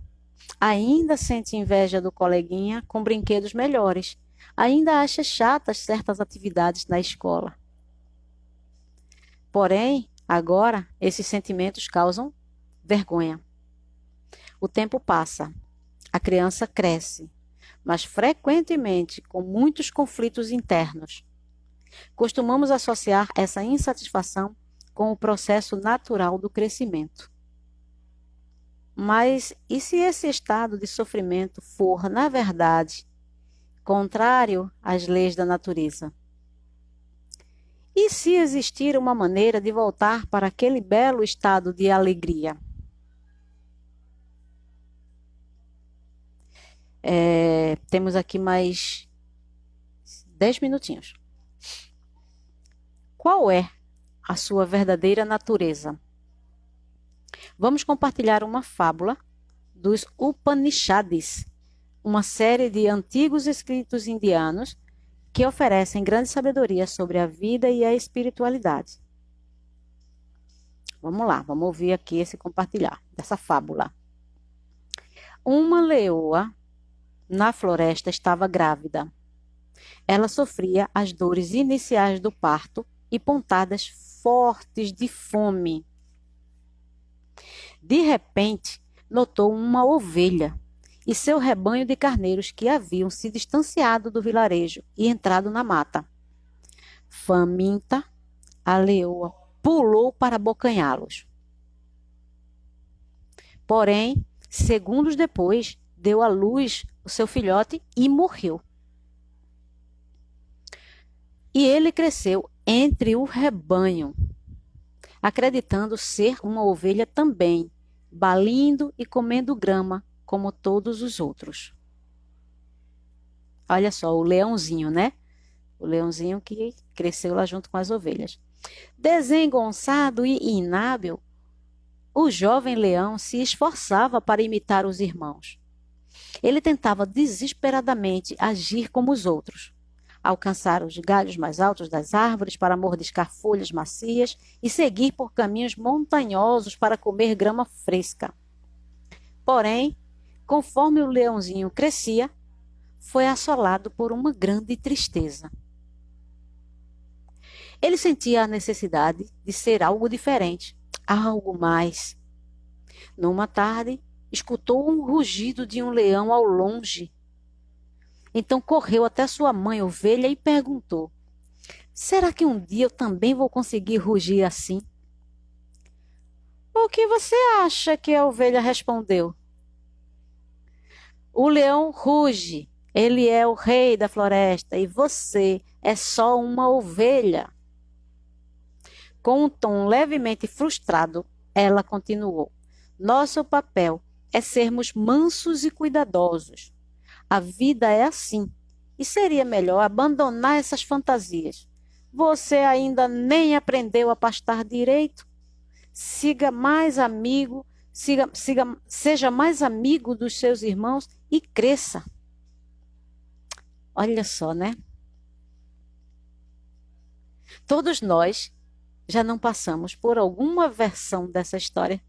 Ainda sente inveja do coleguinha com brinquedos melhores. Ainda acha chatas certas atividades na escola. Porém, agora, esses sentimentos causam vergonha. O tempo passa, a criança cresce, mas frequentemente com muitos conflitos internos. Costumamos associar essa insatisfação com o processo natural do crescimento. Mas e se esse estado de sofrimento for, na verdade, contrário às leis da natureza? E se existir uma maneira de voltar para aquele belo estado de alegria? Temos aqui mais 10 minutinhos. Qual é a sua verdadeira natureza? Vamos compartilhar uma fábula dos Upanishads, uma série de antigos escritos indianos que oferecem grande sabedoria sobre a vida e a espiritualidade. Vamos lá, vamos ouvir aqui esse compartilhar dessa fábula. Uma leoa na floresta estava grávida. Ela sofria as dores iniciais do parto e pontadas fortes de fome. De repente, notou uma ovelha e seu rebanho de carneiros que haviam se distanciado do vilarejo e entrado na mata. Faminta, a leoa pulou para abocanhá-los. Porém, segundos depois, deu à luz o seu filhote e morreu. E ele cresceu entre o rebanho, acreditando ser uma ovelha também, balindo e comendo grama, como todos os outros. Olha só, o leãozinho, né? O leãozinho que cresceu lá junto com as ovelhas. Desengonçado e inábil, o jovem leão se esforçava para imitar os irmãos. Ele tentava desesperadamente agir como os outros, alcançar os galhos mais altos das árvores para mordiscar folhas macias e seguir por caminhos montanhosos para comer grama fresca. Porém, conforme o leãozinho crescia, foi assolado por uma grande tristeza. Ele sentia a necessidade de ser algo diferente, algo mais. Numa tarde, escutou um rugido de um leão ao longe. Então correu até sua mãe ovelha e perguntou: será que um dia eu também vou conseguir rugir assim? O que você acha? Que a ovelha respondeu. O leão ruge, ele é o rei da floresta e você é só uma ovelha. Com um tom levemente frustrado, ela continuou: nosso papel é sermos mansos e cuidadosos. A vida é assim, e seria melhor abandonar essas fantasias. Você ainda nem aprendeu a pastar direito? Seja mais amigo dos seus irmãos e cresça. Olha só, né? Todos nós já não passamos por alguma versão dessa história.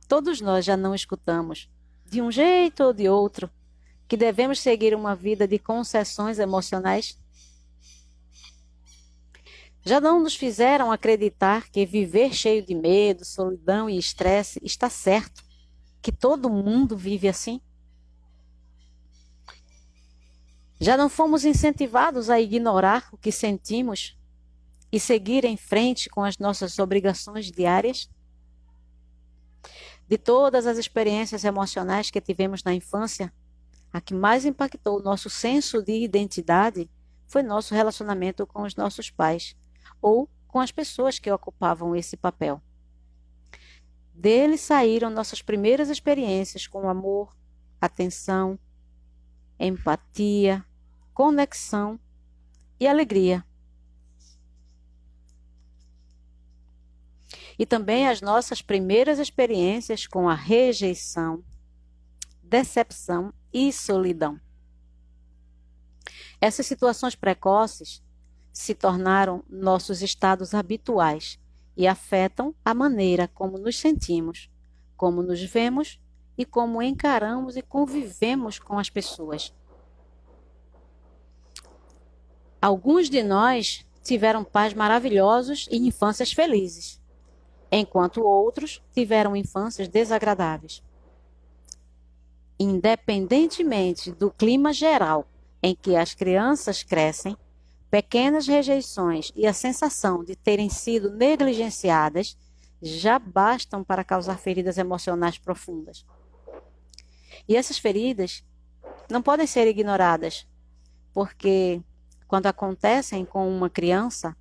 Todos nós já não escutamos, de um jeito ou de outro, que devemos seguir uma vida de concessões emocionais. Já não nos fizeram acreditar que viver cheio de medo, solidão e estresse está certo, que todo mundo vive assim. Já não fomos incentivados a ignorar o que sentimos e seguir em frente com as nossas obrigações diárias? De todas as experiências emocionais que tivemos na infância, a que mais impactou o nosso senso de identidade foi nosso relacionamento com os nossos pais, ou com as pessoas que ocupavam esse papel. Deles saíram nossas primeiras experiências com amor, atenção, empatia, conexão e alegria. E também as nossas primeiras experiências com a rejeição, decepção e solidão. Essas situações precoces se tornaram nossos estados habituais e afetam a maneira como nos sentimos, como nos vemos e como encaramos e convivemos com as pessoas. Alguns de nós tiveram pais maravilhosos e infâncias felizes, enquanto outros tiveram infâncias desagradáveis. Independentemente do clima geral em que as crianças crescem, pequenas rejeições e a sensação de terem sido negligenciadas já bastam para causar feridas emocionais profundas. E essas feridas não podem ser ignoradas, porque quando acontecem com uma criança,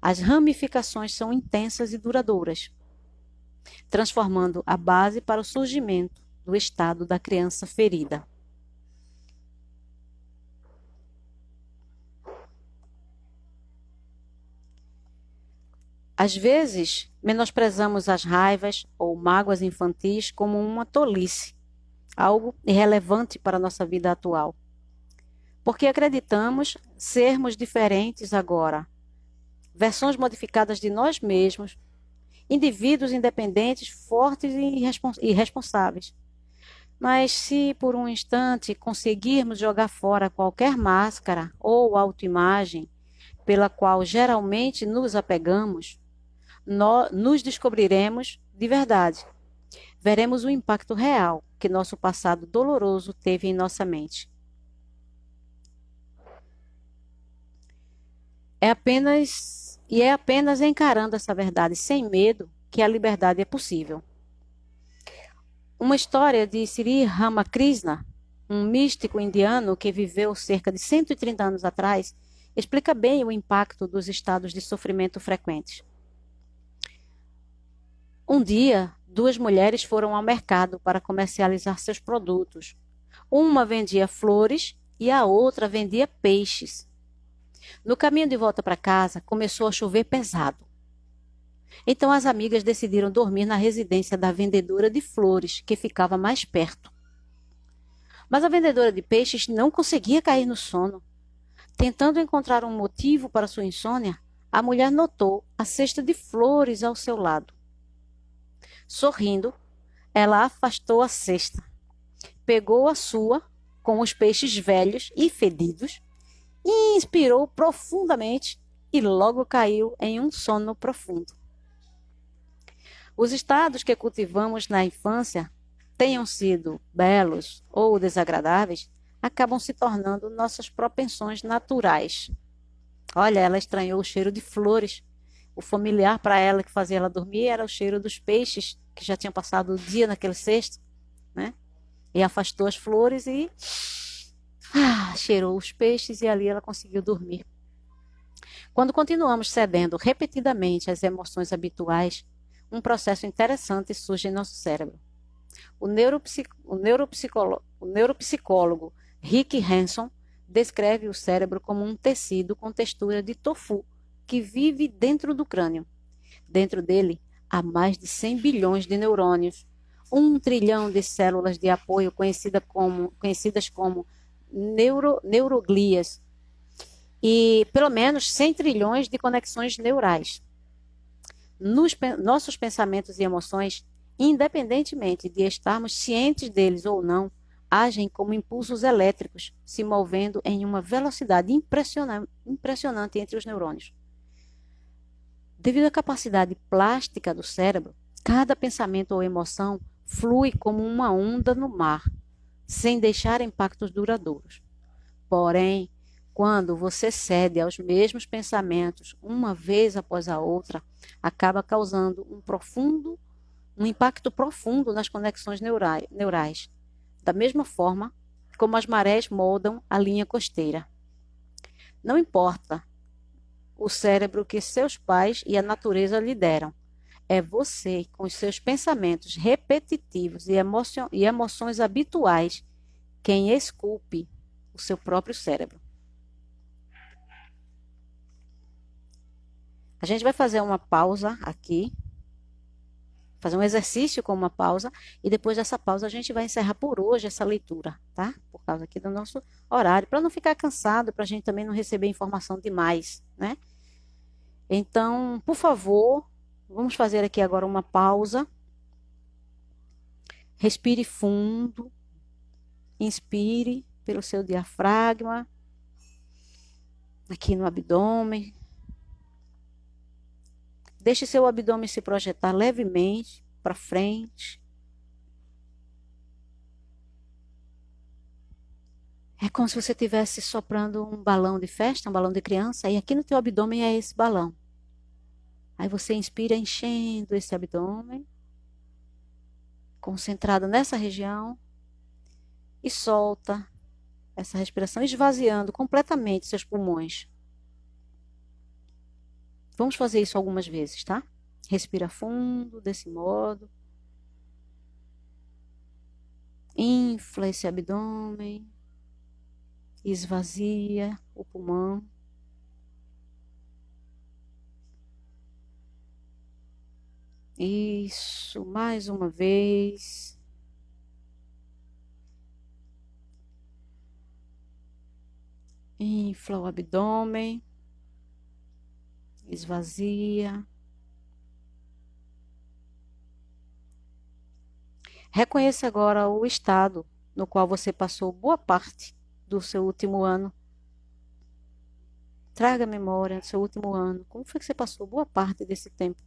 as ramificações são intensas e duradouras, transformando a base para o surgimento do estado da criança ferida. Às vezes, menosprezamos as raivas ou mágoas infantis como uma tolice, algo irrelevante para a nossa vida atual. Porque acreditamos sermos diferentes agora, versões modificadas de nós mesmos, indivíduos independentes, fortes e responsáveis. Mas se por um instante conseguirmos jogar fora qualquer máscara ou autoimagem pela qual geralmente nos apegamos, nos descobriremos de verdade. Veremos o impacto real que nosso passado doloroso teve em nossa mente. É apenas encarando essa verdade sem medo que a liberdade é possível. Uma história de Sri Ramakrishna, um místico indiano que viveu cerca de 130 anos atrás, explica bem o impacto dos estados de sofrimento frequentes. Um dia, duas mulheres foram ao mercado para comercializar seus produtos. Uma vendia flores e a outra vendia peixes. No caminho de volta para casa, começou a chover pesado. Então as amigas decidiram dormir na residência da vendedora de flores, que ficava mais perto. Mas a vendedora de peixes não conseguia cair no sono. Tentando encontrar um motivo para sua insônia, a mulher notou a cesta de flores ao seu lado. Sorrindo, ela afastou a cesta, pegou a sua, com os peixes velhos e fedidos, e inspirou profundamente e logo caiu em um sono profundo. Os estados que cultivamos na infância, tenham sido belos ou desagradáveis, acabam se tornando nossas propensões naturais. Olha, ela estranhou o cheiro de flores. O familiar para ela que fazia ela dormir era o cheiro dos peixes que já tinham passado o dia naquele cesto, né? E afastou as flores e cheirou os peixes e ali ela conseguiu dormir. Quando continuamos cedendo repetidamente às emoções habituais, um processo interessante surge em nosso cérebro. O neuropsicólogo Rick Hanson descreve o cérebro como um tecido com textura de tofu que vive dentro do crânio. Dentro dele há mais de 100 bilhões de neurônios, 1 trilhão de células de apoio conhecidas como neuroglias e pelo menos 100 trilhões de conexões neurais. Nossos pensamentos e emoções, independentemente de estarmos cientes deles ou não, agem como impulsos elétricos, se movendo em uma velocidade impressionante entre os neurônios. Devido à capacidade plástica do cérebro, cada pensamento ou emoção flui como uma onda no mar, sem deixar impactos duradouros. Porém, quando você cede aos mesmos pensamentos uma vez após a outra, acaba causando um profundo um impacto profundo nas conexões neurais, da mesma forma como as marés moldam a linha costeira. Não importa o cérebro que seus pais e a natureza lhe deram, é você, com os seus pensamentos repetitivos e emoções habituais, quem esculpe o seu próprio cérebro. A gente vai fazer uma pausa aqui, fazer um exercício com uma pausa, e depois dessa pausa a gente vai encerrar por hoje essa leitura, tá? Por causa aqui do nosso horário, para não ficar cansado, para a gente também não receber informação demais, né? Então, por favor, vamos fazer aqui agora uma pausa. Respire fundo, inspire pelo seu diafragma, aqui no abdômen. Deixe seu abdômen se projetar levemente para frente. É como se você estivesse soprando um balão de festa, um balão de criança, e aqui no teu abdômen é esse balão. Aí você inspira enchendo esse abdômen, concentrado nessa região, e solta essa respiração, esvaziando completamente seus pulmões. Vamos fazer isso algumas vezes, tá? Respira fundo, desse modo. Infla esse abdômen. Esvazia o pulmão. Isso, mais uma vez. Infla o abdômen. Esvazia. Reconheça agora o estado no qual você passou boa parte do seu último ano. Traga a memória do seu último ano. Como foi que você passou boa parte desse tempo?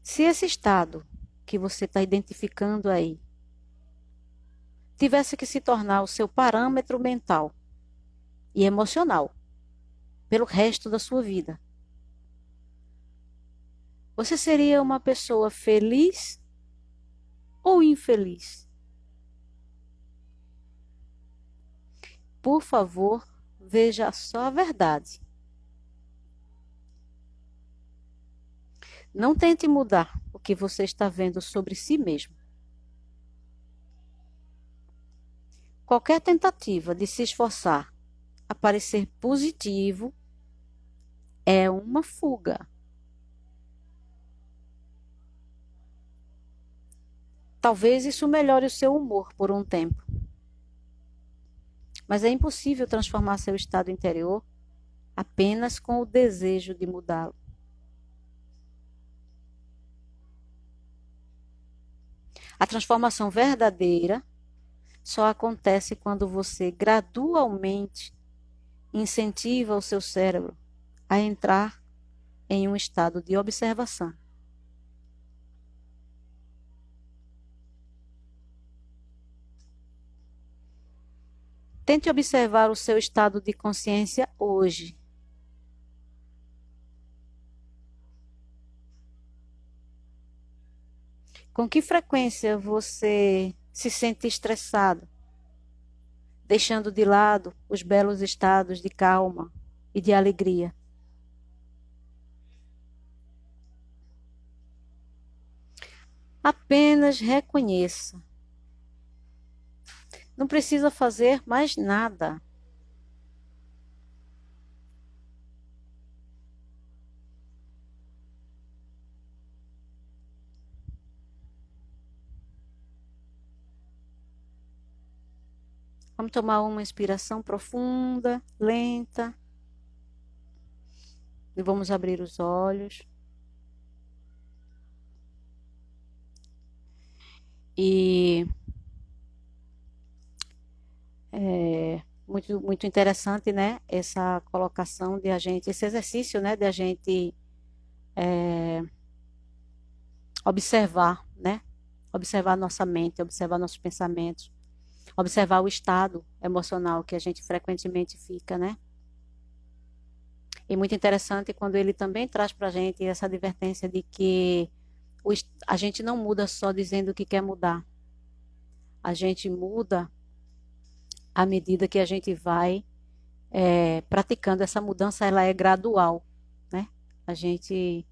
Se esse estado que você está identificando aí tivesse que se tornar o seu parâmetro mental e emocional pelo resto da sua vida, você seria uma pessoa feliz ou infeliz? Por favor, veja só a verdade. Não tente mudar o que você está vendo sobre si mesmo. Qualquer tentativa de se esforçar a parecer positivo é uma fuga. Talvez isso melhore o seu humor por um tempo. Mas é impossível transformar seu estado interior apenas com o desejo de mudá-lo. A transformação verdadeira só acontece quando você gradualmente incentiva o seu cérebro a entrar em um estado de observação. Tente observar o seu estado de consciência hoje. Com que frequência você se sente estressado, deixando de lado os belos estados de calma e de alegria? Apenas reconheça. Não precisa fazer mais nada. Vamos tomar uma inspiração profunda, lenta. E vamos abrir os olhos. E é muito interessante, né? Essa colocação de a gente, esse exercício, né? De a gente observar, né? Observar nossa mente, observar nossos pensamentos, observar o estado emocional que a gente frequentemente fica, né? E muito interessante quando ele também traz para a gente essa advertência de que a gente não muda só dizendo que quer mudar, a gente muda à medida que a gente vai praticando essa mudança, ela é gradual, né? A gente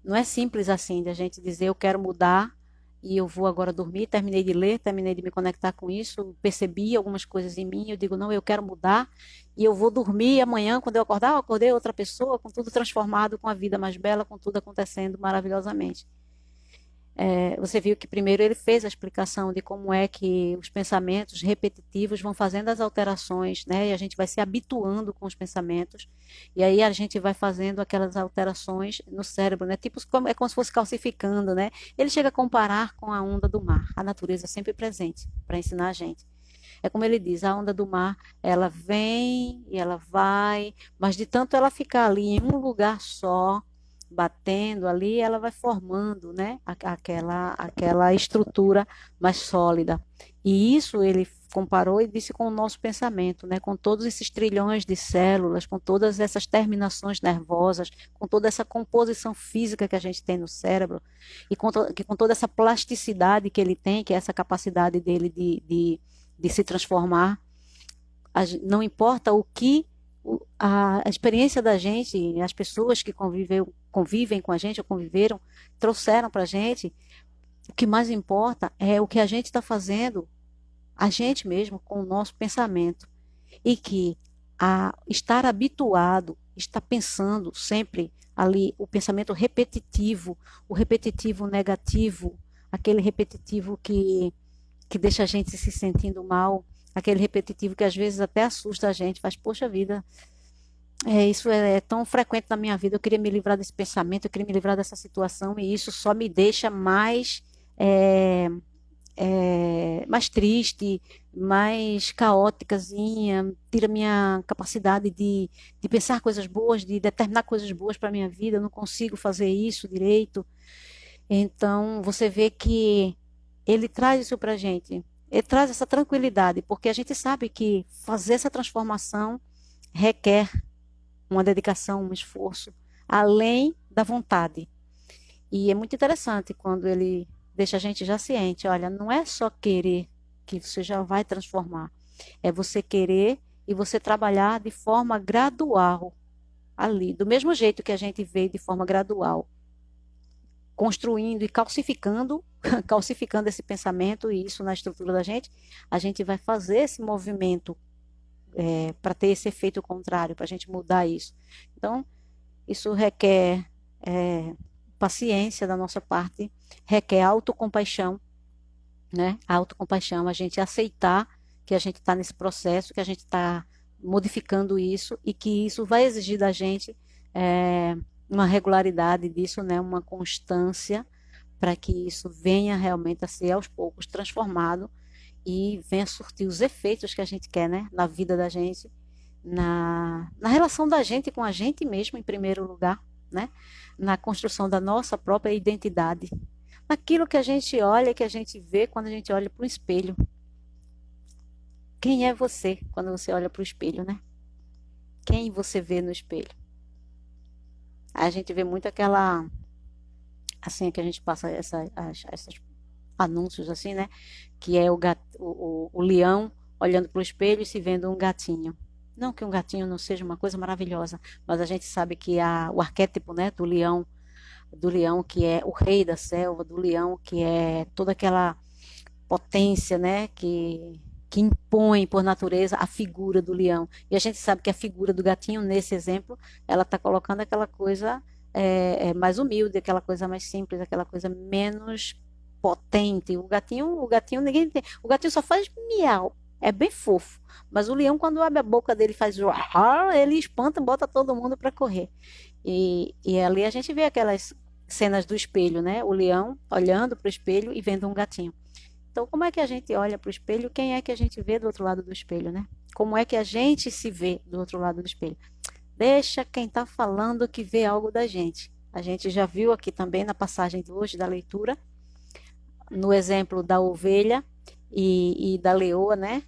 não é simples assim, de a gente dizer eu quero mudar e eu vou agora dormir, terminei de ler, terminei de me conectar com isso, percebi algumas coisas em mim, eu digo não, eu quero mudar e eu vou dormir e amanhã quando eu acordar, eu acordei outra pessoa, com tudo transformado, com a vida mais bela, com tudo acontecendo maravilhosamente. Você viu que primeiro ele fez a explicação de como é que os pensamentos repetitivos vão fazendo as alterações, né? E a gente vai se habituando com os pensamentos, e aí a gente vai fazendo aquelas alterações no cérebro, né? Tipo, é como se fosse calcificando, né? Ele chega a comparar com a onda do mar, a natureza sempre presente para ensinar a gente. É como ele diz, a onda do mar, ela vem e ela vai, mas de tanto ela ficar ali em um lugar só, batendo ali, ela vai formando, né, aquela estrutura mais sólida. E isso ele comparou e disse com o nosso pensamento, né, com todos esses trilhões de células, com todas essas terminações nervosas, com toda essa composição física que a gente tem no cérebro e com toda essa plasticidade que ele tem, que é essa capacidade dele de se transformar. Não importa o que a experiência da gente, as pessoas que convivem com a gente ou conviveram, trouxeram para a gente, o que mais importa é o que a gente está fazendo, a gente mesmo, com o nosso pensamento. E que estar habituado, estar pensando sempre ali, o repetitivo negativo, aquele repetitivo que deixa a gente se sentindo mal, aquele repetitivo que às vezes até assusta a gente, faz, poxa vida, isso é tão frequente na minha vida, eu queria me livrar desse pensamento, eu queria me livrar dessa situação, e isso só me deixa é, mais triste, mais caóticazinha, tira minha capacidade de pensar coisas boas, de determinar coisas boas para a minha vida, eu não consigo fazer isso direito. Então, você vê que ele traz isso para a gente. Ele traz essa tranquilidade, porque a gente sabe que fazer essa transformação requer uma dedicação, um esforço, além da vontade. E é muito interessante quando ele deixa a gente já ciente, olha, não é só querer que você já vai transformar, é você querer e você trabalhar de forma gradual ali, do mesmo jeito que a gente veio de forma gradual construindo e calcificando, calcificando esse pensamento e isso na estrutura da gente, a gente vai fazer esse movimento para ter esse efeito contrário, para a gente mudar isso. Então, isso requer paciência da nossa parte, requer autocompaixão, né? A autocompaixão, a gente aceitar que a gente está nesse processo, que a gente está modificando isso e que isso vai exigir da gente uma regularidade disso, né? Uma constância para que isso venha realmente a ser aos poucos transformado e venha surtir os efeitos que a gente quer, né? Na vida da gente, na relação da gente com a gente mesmo, em primeiro lugar, né? Na construção da nossa própria identidade, naquilo que a gente olha, que a gente vê quando a gente olha para o espelho. Quem é você quando você olha para o espelho, né? Quem você vê no espelho? A gente vê muito aquela, assim, que a gente passa esses anúncios assim, né? Que é o leão olhando para o espelho e se vendo um gatinho. Não que um gatinho não seja uma coisa maravilhosa, mas a gente sabe que o arquétipo, né, do leão que é o rei da selva, do leão que é toda aquela potência, né, que impõe por natureza a figura do leão. E a gente sabe que a figura do gatinho, nesse exemplo, ela está colocando aquela coisa mais humilde, aquela coisa mais simples, aquela coisa menos potente. O gatinho ninguém tem. O gatinho só faz miau. É bem fofo. Mas o leão, quando abre a boca dele, faz ele espanta, bota todo mundo para correr. E ali a gente vê aquelas cenas do espelho, né? O leão olhando para o espelho e vendo um gatinho. Então, como é que a gente olha para o espelho? Quem é que a gente vê do outro lado do espelho, né? Como é que a gente se vê do outro lado do espelho? Deixa quem está falando que vê algo da gente. A gente já viu aqui também na passagem de hoje da leitura, no exemplo da ovelha e da leoa, né?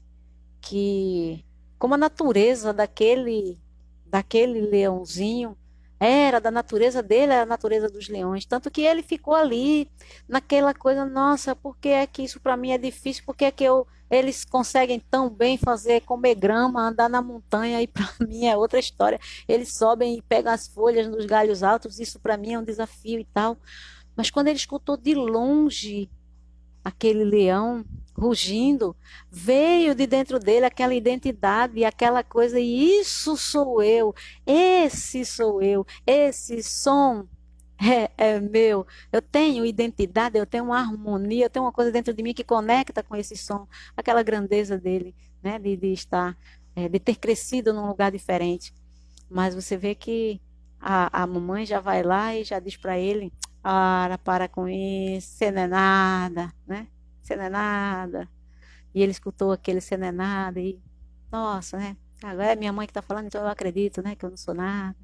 Que como a natureza daquele leãozinho era da natureza dele, era a natureza dos leões. Tanto que ele ficou ali, naquela coisa, nossa, por que é que isso para mim é difícil? Por que é que eles conseguem tão bem fazer, comer grama, andar na montanha? E para mim é outra história. Eles sobem e pegam as folhas nos galhos altos, isso para mim é um desafio e tal. Mas quando ele escutou de longe aquele leão rugindo, veio de dentro dele aquela identidade, aquela coisa, e isso sou eu, esse sou eu, esse som é meu. Eu tenho identidade, eu tenho uma harmonia, eu tenho uma coisa dentro de mim que conecta com esse som, aquela grandeza dele, né, de estar, de ter crescido num lugar diferente. Mas você vê que a mamãe já vai lá e já diz para ele: para com isso, você não é nada, né? Você não é nada. E ele escutou aquele você não é nada e, nossa, né? Agora é minha mãe que está falando, então eu acredito, né? Que eu não sou nada.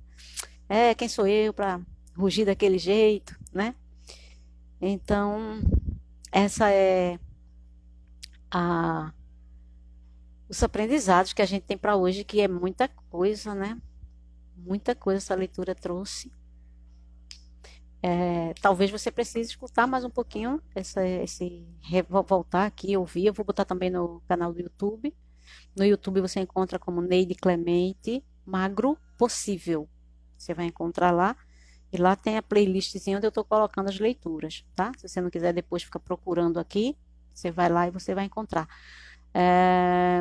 É, quem sou eu para rugir daquele jeito, né? Então, essa é a, os aprendizados que a gente tem para hoje, que é muita coisa, né? Muita coisa essa leitura trouxe. Talvez você precise escutar mais um pouquinho vou voltar aqui, ouvir. Eu vou botar também no canal do YouTube. No YouTube você encontra como Neide Clemente Magro Possível. Você vai encontrar lá. E lá tem a playlistzinha onde eu estou colocando as leituras, tá? Se você não quiser depois ficar procurando aqui, você vai lá e você vai encontrar.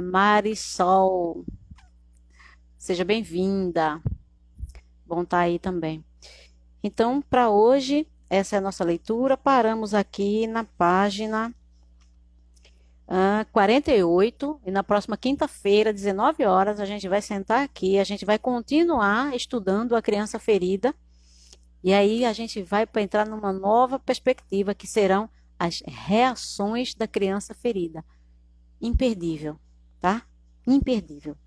Marisol, seja bem-vinda. Bom estar aí também. Então, para hoje, essa é a nossa leitura. Paramos aqui na página 48 e na próxima quinta-feira, 19 horas, a gente vai sentar aqui, a gente vai continuar estudando a criança ferida e aí a gente vai para entrar numa nova perspectiva que serão as reações da criança ferida. Imperdível, tá? Imperdível.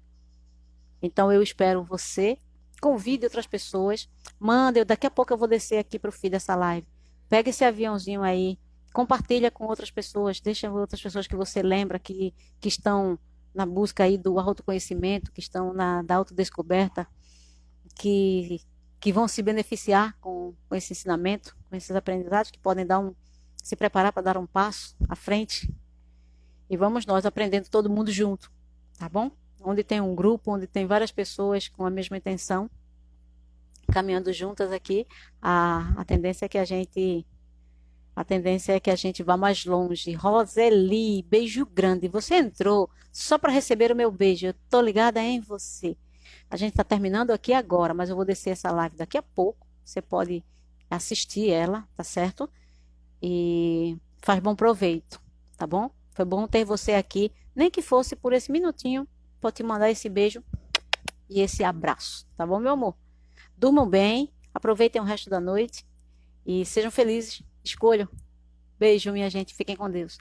Então eu espero você. Convide outras pessoas. Manda, daqui a pouco eu vou descer aqui para o fim dessa live. Pega esse aviãozinho aí, compartilha com outras pessoas, deixa outras pessoas que você lembra que estão na busca aí do autoconhecimento, que estão da autodescoberta, que, que vão se beneficiar com esse ensinamento, com esses aprendizados, que podem se preparar para dar um passo à frente. E vamos nós aprendendo todo mundo junto, tá bom? Onde tem um grupo, onde tem várias pessoas com a mesma intenção, caminhando juntas aqui, a tendência é que a gente vá mais longe. Roseli, beijo grande. Você entrou só para receber o meu beijo. Eu tô ligada em você. A gente está terminando aqui agora, mas eu vou descer essa live daqui a pouco. Você pode assistir ela, tá certo? E faz bom proveito, tá bom? Foi bom ter você aqui, nem que fosse por esse minutinho. Vou te mandar esse beijo e esse abraço, tá bom, meu amor? Durmam bem, aproveitem o resto da noite e sejam felizes. Escolham. Beijo, minha gente. Fiquem com Deus.